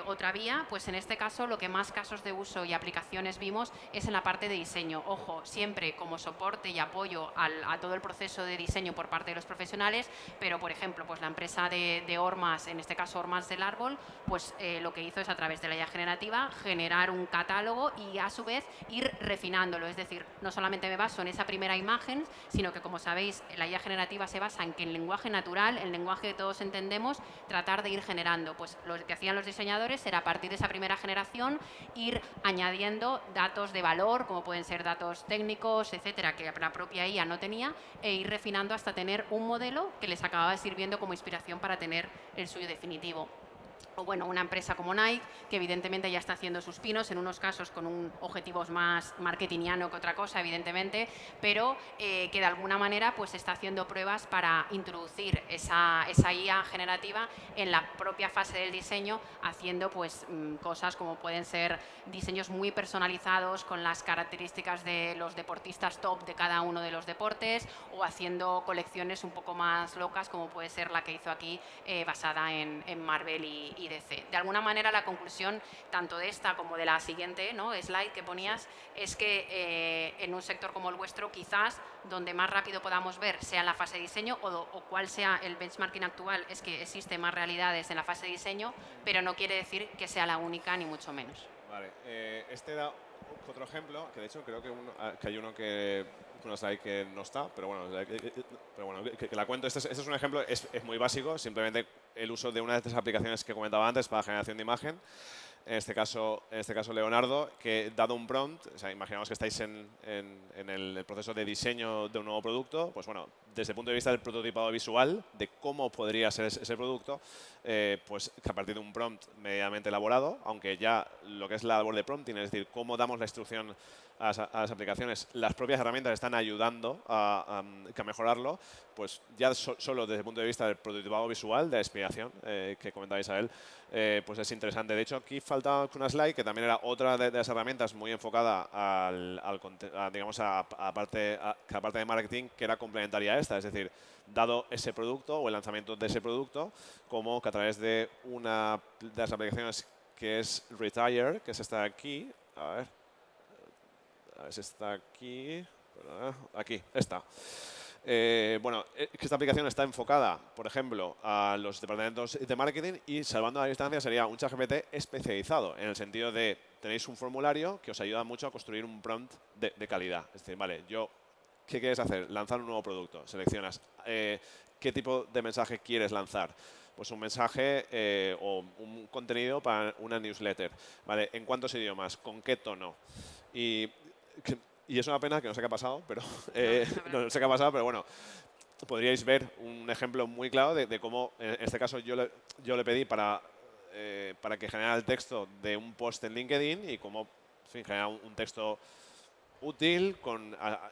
otra vía, pues en este caso lo que más casos de uso y aplicaciones vimos es en la parte de diseño. Ojo, siempre como soporte y apoyo a todo el proceso de diseño por parte de los profesionales, pero por ejemplo, pues la empresa de Ormas, en este caso Ormas del Árbol, pues lo que hizo es a través de la IA generativa generar un catálogo y a su vez ir refinándolo. Es decir, no solamente me baso en esa primera imagen, sino que como sabéis, la IA generativa se basa en que en lenguaje natural, el lenguaje que todos entendemos, tratar de ir generando. Pues lo que hacían los diseñadores era a partir de esa primera generación ir añadiendo datos de valor, como pueden ser datos técnicos, etcétera, que la propia IA no tenía, e ir refinando hasta tener un modelo que les acababa sirviendo como inspiración para tener el suyo definitivo. O bueno, una empresa como Nike, que evidentemente ya está haciendo sus pinos, en unos casos con un objetivos más marketingiano que otra cosa, evidentemente, pero que de alguna manera pues está haciendo pruebas para introducir esa IA generativa en la propia fase del diseño, haciendo pues cosas como pueden ser diseños muy personalizados con las características de los deportistas top de cada uno de los deportes, o haciendo colecciones un poco más locas, como puede ser la que hizo aquí, basada en Marvel y DC. De alguna manera, la conclusión tanto de esta como de la siguiente, ¿no?, slide que ponías, es que en un sector como el vuestro, quizás donde más rápido podamos ver sea en la fase de diseño, o cuál sea el benchmarking actual, es que existe más realidades en la fase de diseño, pero no quiere decir que sea la única, ni mucho menos. Vale, este da otro ejemplo, que de hecho creo que, que hay uno que no slide que no está, pero bueno, que la cuento. Este es un ejemplo, es muy básico, simplemente el uso de una de estas aplicaciones que comentaba antes para generación de imagen. En este caso Leonardo, que dado un prompt, o sea, imaginamos que estáis en el proceso de diseño de un nuevo producto, pues bueno, desde el punto de vista del prototipado visual, de cómo podría ser ese producto, pues que a partir de un prompt medianamente elaborado, aunque ya lo que es la labor de prompting, es decir, cómo damos la instrucción a las aplicaciones, las propias herramientas están ayudando a mejorarlo, pues ya solo desde el punto de vista del prototipado visual, de la explicación que comentaba Isabel, pues es interesante. De hecho, aquí falta una slide que también era otra de las herramientas muy enfocada digamos, a parte de marketing, que era complementaria a esta. Es decir, dado ese producto o el lanzamiento de ese producto, como que a través de una de las aplicaciones que es Retire, que es esta de aquí, a ver si está aquí, aquí, está. Bueno, que esta aplicación está enfocada, por ejemplo, a los departamentos de marketing, y salvando la distancia sería un ChatGPT especializado, en el sentido de tenéis un formulario que os ayuda mucho a construir un prompt de calidad. Es decir, vale, ¿qué quieres hacer? Lanzar un nuevo producto. Seleccionas qué tipo de mensaje quieres lanzar. Pues un mensaje o un contenido para una newsletter. ¿Vale? ¿En cuántos idiomas? ¿Con qué tono? Y es una pena que no sé qué ha pasado, pero no sé qué ha pasado, pero bueno, podríais ver un ejemplo muy claro de cómo, en este caso, yo le pedí para que generara el texto de un post en LinkedIn, y cómo, en fin, genera un texto útil,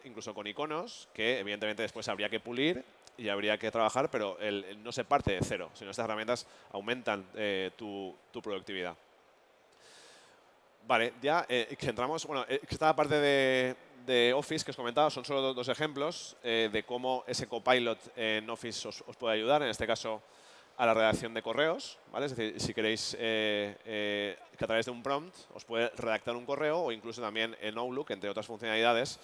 incluso con iconos, que evidentemente después habría que pulir y habría que trabajar, pero no se parte de cero, sino estas herramientas aumentan tu productividad. Vale, ya que entramos, bueno, esta parte de Office que os comentaba son solo dos ejemplos de cómo ese copilot en Office os puede ayudar, en este caso a la redacción de correos, ¿vale? Es decir, si queréis que a través de un prompt os puede redactar un correo, o incluso también en Outlook, entre otras funcionalidades,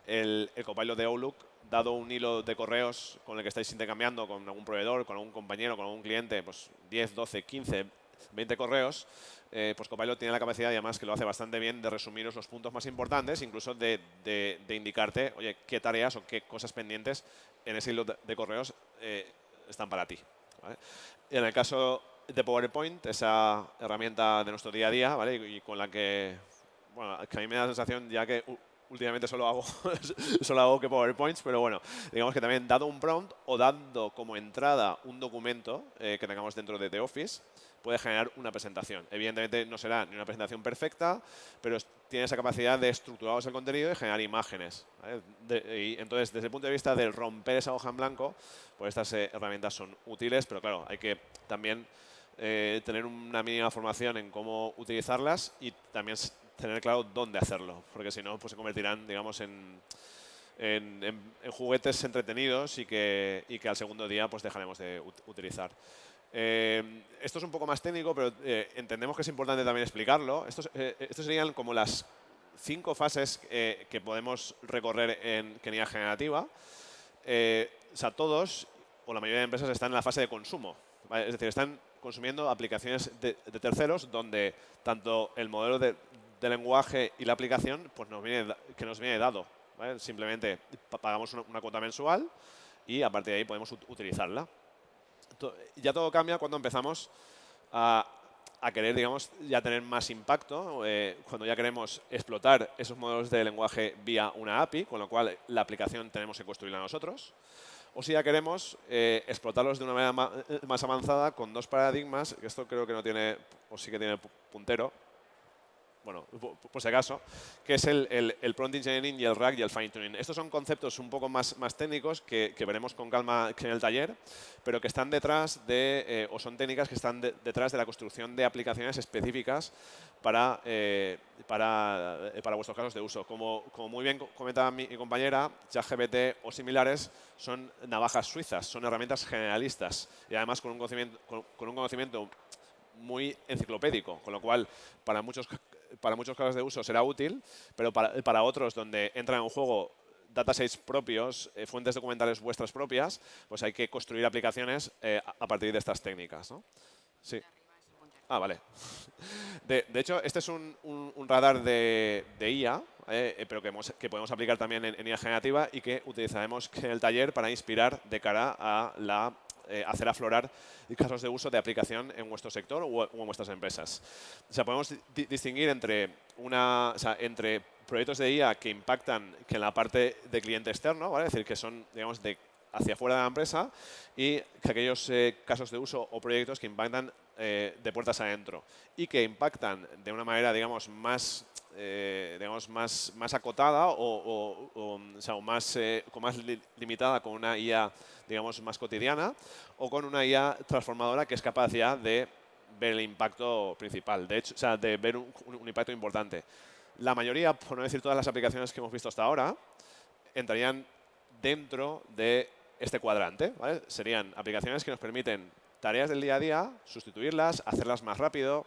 el copilot de Outlook, dado un hilo de correos con el que estáis intercambiando con algún proveedor, con algún compañero, con algún cliente, pues 10, 12, 15, 20 correos, pues Copilot tiene la capacidad, y además que lo hace bastante bien, de resumiros los puntos más importantes, incluso de indicarte, oye, qué tareas o qué cosas pendientes en ese hilo de correos están para ti. ¿Vale? En el caso de PowerPoint, esa herramienta de nuestro día a día, ¿vale? Y con la que, bueno, que a mí me da la sensación, ya que últimamente solo hago que PowerPoints, pero bueno, digamos que también dado un prompt o dando como entrada un documento que tengamos dentro de The Office, puede generar una presentación. Evidentemente no será ni una presentación perfecta, pero tiene esa capacidad de estructuraros el contenido y generar imágenes. ¿Vale? Y entonces, desde el punto de vista de romper esa hoja en blanco, pues estas herramientas son útiles, pero claro, hay que también tener una mínima formación en cómo utilizarlas y también tener claro dónde hacerlo, porque si no, pues se convertirán, digamos, en juguetes entretenidos y que al segundo día pues dejaremos de utilizar. Esto es un poco más técnico, pero entendemos que es importante también explicarlo. Estos serían como las 5 fases que podemos recorrer en IA generativa. O sea, todos, o la mayoría de empresas, están en la fase de consumo. ¿Vale? Es decir, están consumiendo aplicaciones de terceros donde tanto el modelo de lenguaje y la aplicación pues nos viene dado. ¿Vale? Simplemente pagamos una cuota mensual y a partir de ahí podemos utilizarla. Ya todo cambia cuando empezamos a querer, digamos, ya tener más impacto, cuando ya queremos explotar esos modelos de lenguaje vía una API, con lo cual la aplicación tenemos que construirla nosotros. O si ya queremos explotarlos de una manera más avanzada con 2 paradigmas, que esto creo que no tiene, o sí que tiene puntero, bueno, por si acaso, que es el prompt engineering y el RAG y el fine tuning. Estos son conceptos un poco más técnicos que veremos con calma en el taller, pero que están detrás de, o son técnicas que están detrás de la construcción de aplicaciones específicas para vuestros casos de uso. Como muy bien comentaba mi compañera, ChatGPT o similares son navajas suizas, son herramientas generalistas y además con un conocimiento muy enciclopédico, con lo cual para muchos casos de uso será útil, pero para otros donde entran en juego datasets propios, fuentes documentales vuestras propias, pues hay que construir aplicaciones a partir de estas técnicas, ¿no? Sí. Ah, vale. De hecho, este es un radar de IA, pero que podemos aplicar también en IA generativa y que utilizaremos en el taller para inspirar de cara a hacer aflorar casos de uso de aplicación en vuestro sector o en vuestras empresas. O sea, podemos distinguir entre proyectos de IA que impactan en la parte de cliente externo, ¿vale? Es decir, que son, digamos, hacia afuera de la empresa, y que aquellos casos de uso o proyectos que impactan de puertas adentro y que impactan de una manera, digamos, más acotada o más limitada, con una IA, digamos, más cotidiana, o con una IA transformadora que es capaz ya de ver el impacto principal, de hecho, o sea, de ver un impacto importante. La mayoría, por no decir todas las aplicaciones que hemos visto hasta ahora, entrarían dentro de este cuadrante, ¿vale? Serían aplicaciones que nos permiten tareas del día a día, sustituirlas, hacerlas más rápido,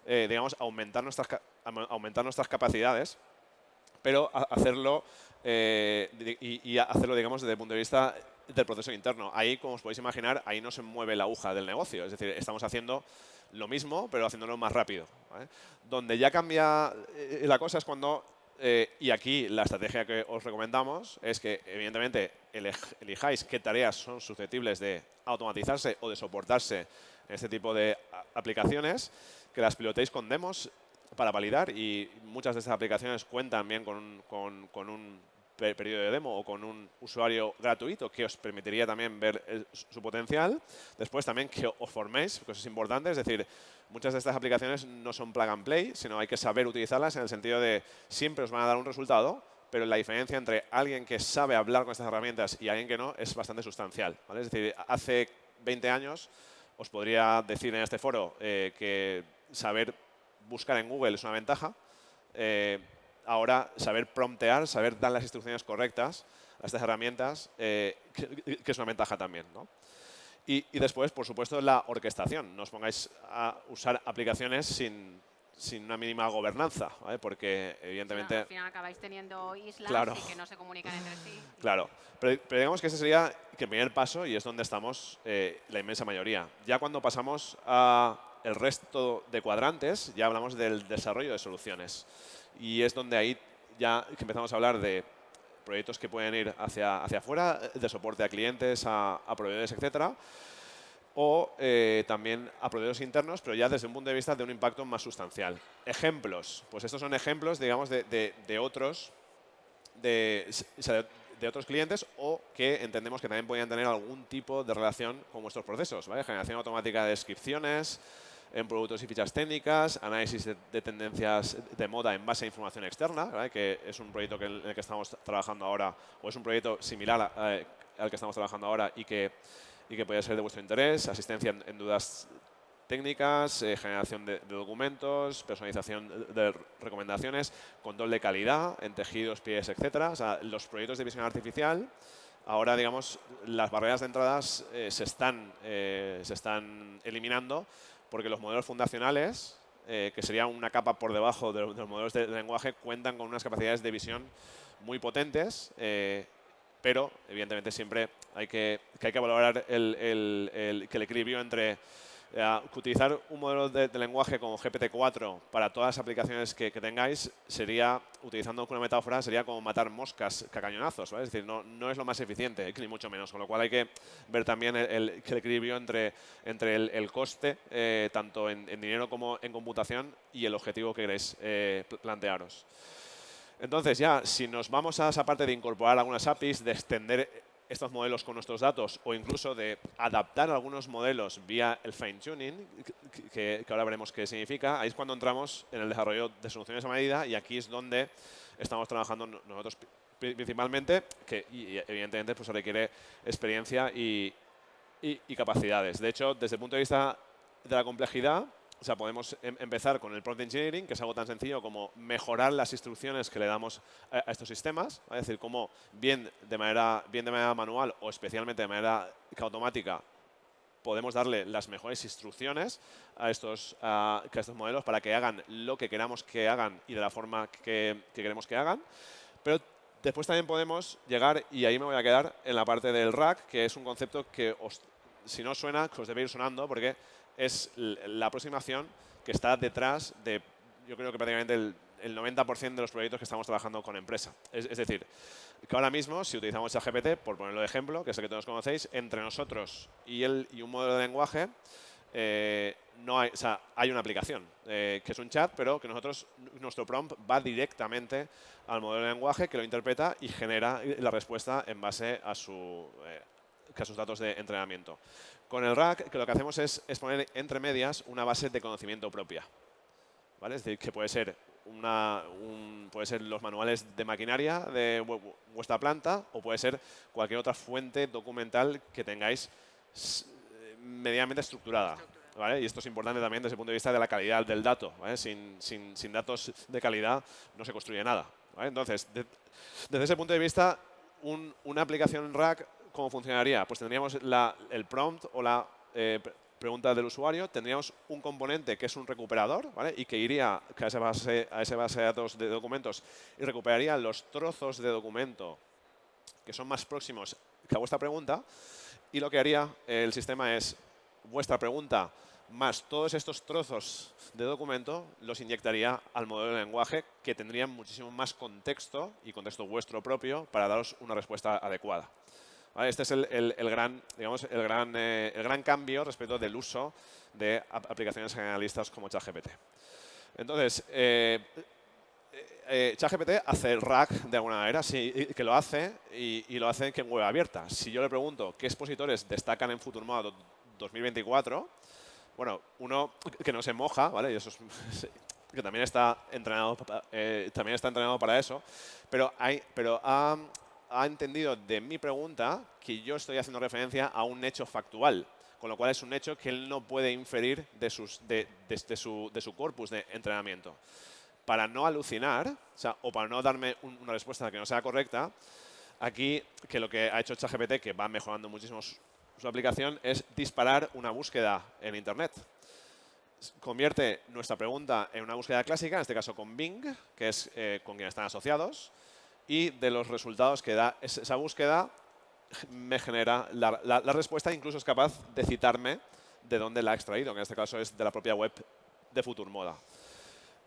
digamos, aumentar nuestras capacidades, pero hacerlo y hacerlo, digamos, desde el punto de vista del proceso interno. Ahí, como os podéis imaginar, ahí no se mueve la aguja del negocio. Es decir, estamos haciendo lo mismo, pero haciéndolo más rápido, ¿vale? Donde ya cambia la cosa es cuando, y aquí la estrategia que os recomendamos es que, evidentemente, elijáis qué tareas son susceptibles de automatizarse o de soportarse en este tipo de aplicaciones, que las pilotéis con demos para validar, y muchas de estas aplicaciones cuentan bien con un periodo de demo o con un usuario gratuito que os permitiría también ver su potencial. Después también que os forméis, que eso es importante, es decir, muchas de estas aplicaciones no son plug and play, sino hay que saber utilizarlas en el sentido de siempre os van a dar un resultado, pero la diferencia entre alguien que sabe hablar con estas herramientas y alguien que no es bastante sustancial, ¿vale? Es decir, hace 20 años os podría decir en este foro que saber buscar en Google es una ventaja. Ahora, saber promptear, saber dar las instrucciones correctas a estas herramientas, que es una ventaja también, ¿no? Y después, por supuesto, la orquestación. No os pongáis a usar aplicaciones sin una mínima gobernanza, ¿vale? Porque, evidentemente... Claro, al final acabáis teniendo islas, claro, y que no se comunican entre sí. Claro, pero digamos que ese sería el primer paso y es donde estamos la inmensa mayoría. Ya cuando pasamos a el resto de cuadrantes ya hablamos del desarrollo de soluciones. Y es donde ahí ya que empezamos a hablar de proyectos que pueden ir hacia afuera, de soporte a clientes, a proveedores, etcétera, o también a proveedores internos, pero ya desde un punto de vista de un impacto más sustancial. Ejemplos. Pues estos son ejemplos, digamos, de otros de otros clientes o que entendemos que también podrían tener algún tipo de relación con vuestros procesos, ¿vale? Generación automática de descripciones en productos y fichas técnicas, análisis de tendencias de moda en base a información externa, ¿vale? Que es un proyecto en el que estamos trabajando ahora, o es un proyecto similar al que estamos trabajando ahora y que puede ser de vuestro interés, asistencia en dudas técnicas, generación de documentos, personalización de recomendaciones, control de calidad en tejidos, pieles, etcétera. O sea, los proyectos de visión artificial, ahora, digamos, las barreras de entradas se están eliminando porque los modelos fundacionales, que sería una capa por debajo de los modelos de lenguaje, cuentan con unas capacidades de visión muy potentes, pero, evidentemente, siempre hay que valorar que el equilibrio entre utilizar un modelo de lenguaje como GPT-4 para todas las aplicaciones que tengáis sería, utilizando una metáfora, sería como matar moscas a cañonazos, ¿vale? Es decir, no es lo más eficiente, ni mucho menos. Con lo cual hay que ver también el equilibrio entre el coste, tanto en dinero como en computación, y el objetivo que queréis plantearos. Entonces, ya, si nos vamos a esa parte de incorporar algunas APIs, de extender estos modelos con nuestros datos o incluso de adaptar algunos modelos vía el fine-tuning, que ahora veremos qué significa, ahí es cuando entramos en el desarrollo de soluciones a medida y aquí es donde estamos trabajando nosotros principalmente, que evidentemente pues requiere experiencia y capacidades. De hecho, desde el punto de vista de la complejidad, o sea, podemos empezar con el prompt engineering, que es algo tan sencillo como mejorar las instrucciones que le damos a estos sistemas, ¿vale? Es decir, cómo bien de manera manual o especialmente de manera automática podemos darle las mejores instrucciones a estos modelos para que hagan lo que queramos que hagan y de la forma que queremos que hagan. Pero después también podemos llegar, y ahí me voy a quedar, en la parte del RAG, que es un concepto que, si no suena, que os debe ir sonando, porque es la aproximación que está detrás de, yo creo que prácticamente el 90% de los proyectos que estamos trabajando con empresa. Es decir, que ahora mismo, si utilizamos ChatGPT, por ponerlo de ejemplo, que es el que todos conocéis, entre nosotros y un modelo de lenguaje, no hay, o sea, hay una aplicación, que es un chat, pero que nuestro prompt va directamente al modelo de lenguaje, que lo interpreta y genera la respuesta en base a sus datos de entrenamiento. Con el RAG, que lo que hacemos es poner entre medias una base de conocimiento propia, ¿vale? Es decir, que puede ser los manuales de maquinaria de vuestra planta o puede ser cualquier otra fuente documental que tengáis medianamente estructurada, ¿vale? Y esto es importante también desde el punto de vista de la calidad del dato, ¿vale? Sin datos de calidad no se construye nada, ¿vale? Entonces, desde ese punto de vista, una aplicación RAG, ¿cómo funcionaría? Pues tendríamos el prompt o la pregunta del usuario, tendríamos un componente que es un recuperador, ¿vale? Y que iría a esa base de datos de documentos y recuperaría los trozos de documento que son más próximos que a vuestra pregunta, y lo que haría el sistema es vuestra pregunta más todos estos trozos de documento los inyectaría al modelo de lenguaje, que tendría muchísimo más contexto y contexto vuestro propio para daros una respuesta adecuada. ¿Vale? Este es el gran cambio respecto del uso de aplicaciones generalistas como ChatGPT. Entonces, ChatGPT hace el RAG de alguna manera, sí, que lo hace y lo hace en web abierta. Si yo le pregunto qué expositores destacan en Futurmoda 2024, bueno, uno que no se moja, ¿vale? Y eso es que también está entrenado para eso, pero ha entendido de mi pregunta que yo estoy haciendo referencia a un hecho factual, con lo cual es un hecho que él no puede inferir de su corpus de entrenamiento. Para no alucinar, o para no darme una respuesta que no sea correcta, aquí que lo que ha hecho ChatGPT, que va mejorando muchísimo su aplicación, es disparar una búsqueda en Internet. Convierte nuestra pregunta en una búsqueda clásica, en este caso con Bing, que es con quien están asociados, y de los resultados que da esa búsqueda me genera la respuesta, incluso es capaz de citarme de dónde la ha extraído, que en este caso es de la propia web de Futurmoda.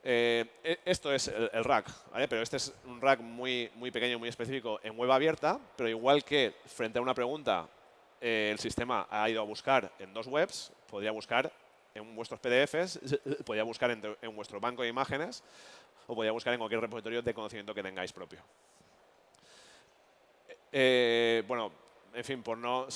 Esto es el rack, ¿vale? Pero este es un rack muy pequeño, muy específico en web abierta, pero igual que frente a una pregunta el sistema ha ido a buscar en dos webs, podría buscar en vuestros PDFs, podría buscar en vuestro banco de imágenes o podría buscar en cualquier repositorio de conocimiento que tengáis propio. Bueno, en fin, por no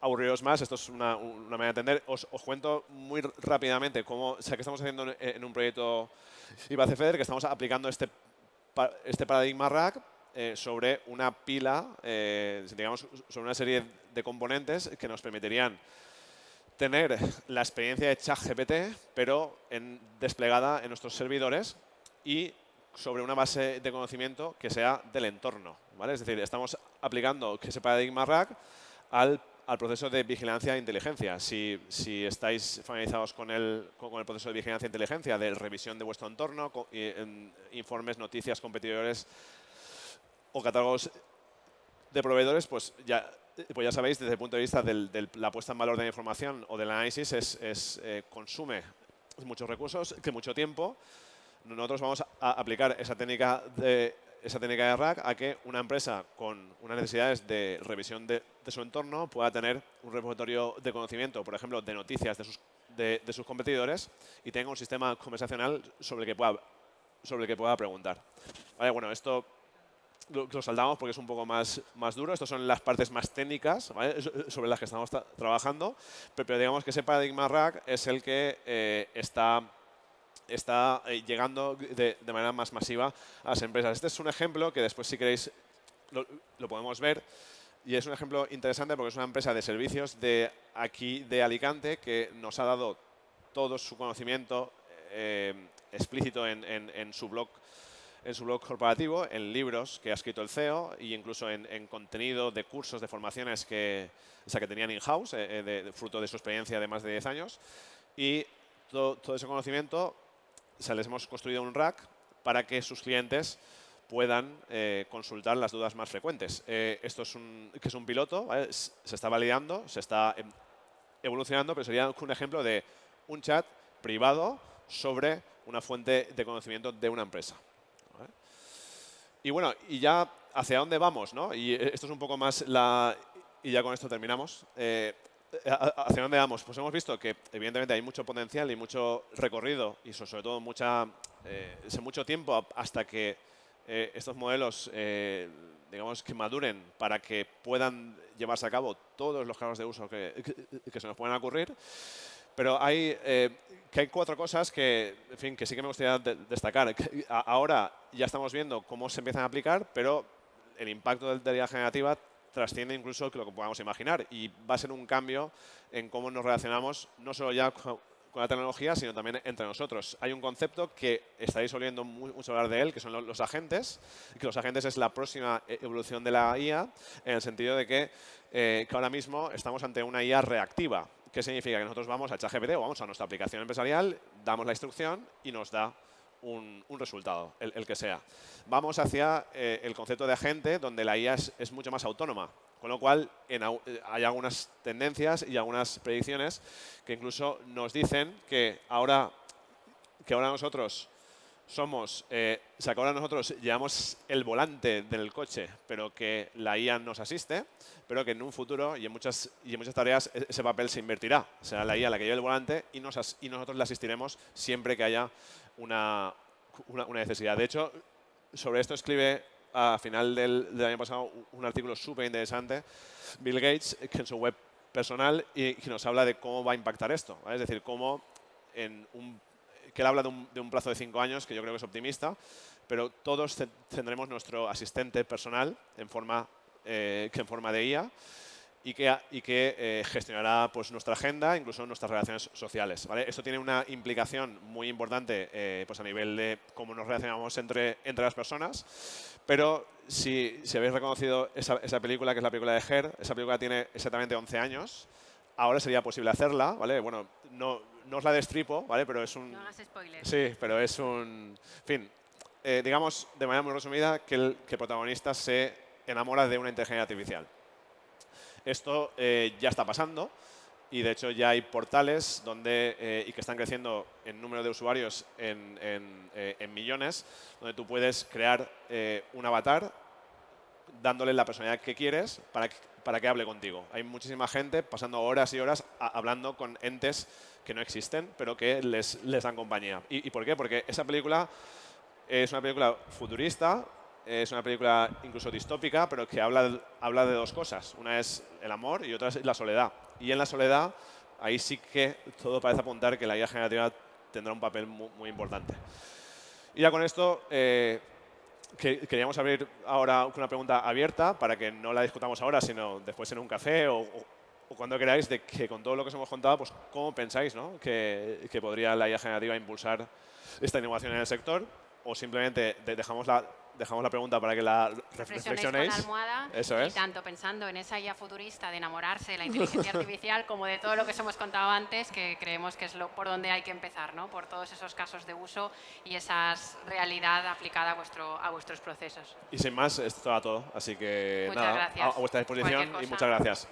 aburriros más, esto es una manera de entender. Os cuento muy rápidamente cómo, o sea, que estamos haciendo en un proyecto IBACFEDER, que estamos aplicando este paradigma rack sobre una pila, digamos, sobre una serie de componentes que nos permitirían tener la experiencia de ChatGPT, pero desplegada en nuestros servidores y sobre una base de conocimiento que sea del entorno, ¿vale? Es decir, estamos aplicando ese paradigma rack al proceso de vigilancia e inteligencia. Si estáis familiarizados con el proceso de vigilancia e inteligencia, de revisión de vuestro entorno, informes, noticias, competidores o catálogos de proveedores, pues ya sabéis, desde el punto de vista de la puesta en valor de la información o del análisis, consume muchos recursos, que mucho tiempo. Nosotros vamos a aplicar esa técnica de rack a que una empresa con unas necesidades de revisión de su entorno pueda tener un repositorio de conocimiento, por ejemplo, de noticias de sus competidores y tenga un sistema conversacional sobre el que pueda preguntar. Vale, bueno, esto lo saltamos porque es un poco más duro. Estas son las partes más técnicas, ¿vale?, sobre las que estamos trabajando, pero digamos que ese paradigma rack es el que está llegando de manera más masiva a las empresas. Este es un ejemplo que después, si queréis, lo podemos ver. Y es un ejemplo interesante porque es una empresa de servicios de aquí, de Alicante, que nos ha dado todo su conocimiento explícito en su blog corporativo, en libros que ha escrito el CEO e incluso en contenido de cursos, de formaciones que tenían in-house, fruto de su experiencia de más de 10 años. Y todo ese conocimiento, les hemos construido un rack para que sus clientes puedan consultar las dudas más frecuentes. Esto es un piloto, ¿vale? Se está validando, se está evolucionando, pero sería un ejemplo de un chat privado sobre una fuente de conocimiento de una empresa. ¿Vale? Y bueno, y ya hacia dónde vamos, ¿no? Y esto es un poco más y ya con esto terminamos. ¿Hacia dónde vamos? Pues hemos visto que evidentemente hay mucho potencial y mucho recorrido y sobre todo mucho tiempo hasta que estos modelos, digamos, que maduren para que puedan llevarse a cabo todos los casos de uso que se nos puedan ocurrir. Pero hay 4 cosas que, en fin, que sí que me gustaría destacar. Ahora ya estamos viendo cómo se empiezan a aplicar, pero el impacto de la IA generativa trasciende incluso lo que podamos imaginar y va a ser un cambio en cómo nos relacionamos, no solo ya con la tecnología, sino también entre nosotros. Hay un concepto que estaréis oyendo mucho hablar de él, que son los agentes, y que los agentes es la próxima evolución de la IA, en el sentido de que ahora mismo estamos ante una IA reactiva. ¿Qué significa? Que nosotros vamos a ChatGPT o vamos a nuestra aplicación empresarial, damos la instrucción y nos da un resultado, el que sea. Vamos hacia el concepto de agente, donde la IA es mucho más autónoma. Con lo cual, hay algunas tendencias y algunas predicciones que incluso nos dicen que ahora nosotros somos, que ahora nosotros llevamos el volante del coche, pero que la IA nos asiste, pero que en un futuro y en muchas tareas ese papel se invertirá. Será la IA la que lleve el volante y nosotros le asistiremos siempre que haya una necesidad. De hecho, sobre esto escribe a final del año pasado un artículo súper interesante, Bill Gates, que en su web personal, y que nos habla de cómo va a impactar esto, ¿vale? Es decir, cómo que él habla de un plazo de 5 años, que yo creo que es optimista, pero todos tendremos nuestro asistente personal en forma de IA y que gestionará pues, nuestra agenda, incluso nuestras relaciones sociales, ¿vale? Esto tiene una implicación muy importante pues, a nivel de cómo nos relacionamos entre las personas, pero si habéis reconocido esa película, que es la película de Her, esa película tiene exactamente 11 años, ahora sería posible hacerla, ¿vale? Bueno, no os la destripo, ¿vale? Pero es un... No hagas spoilers. Sí, pero es un... En fin, digamos de manera muy resumida que el protagonista se enamora de una inteligencia artificial. Esto ya está pasando y de hecho ya hay portales donde, y que están creciendo en número de usuarios en millones, donde tú puedes crear un avatar dándole la personalidad que quieres para que hable contigo. Hay muchísima gente pasando horas y horas hablando con entes que no existen, pero que les dan compañía. ¿Y por qué? Porque esa película es una película futurista, es una película incluso distópica, pero que habla de dos cosas. Una es el amor y otra es la soledad. Y en la soledad, ahí sí que todo parece apuntar que la IA generativa tendrá un papel muy importante. Y ya con esto, queríamos abrir ahora una pregunta abierta para que no la discutamos ahora, sino después en un café o cuando queráis, de que con todo lo que os hemos contado, pues cómo pensáis, ¿no?, que podría la IA generativa impulsar esta innovación en el sector, o simplemente dejamos la pregunta para que la reflexionéis. Con almohada. Eso es. Y tanto pensando en esa IA futurista de enamorarse de la inteligencia artificial como de todo lo que os hemos contado antes, que creemos que es por donde hay que empezar, ¿no?, por todos esos casos de uso y esa realidad aplicada a vuestros procesos. Y sin más, esto era todo. Así que Muchas nada, gracias. a vuestra disposición y muchas gracias.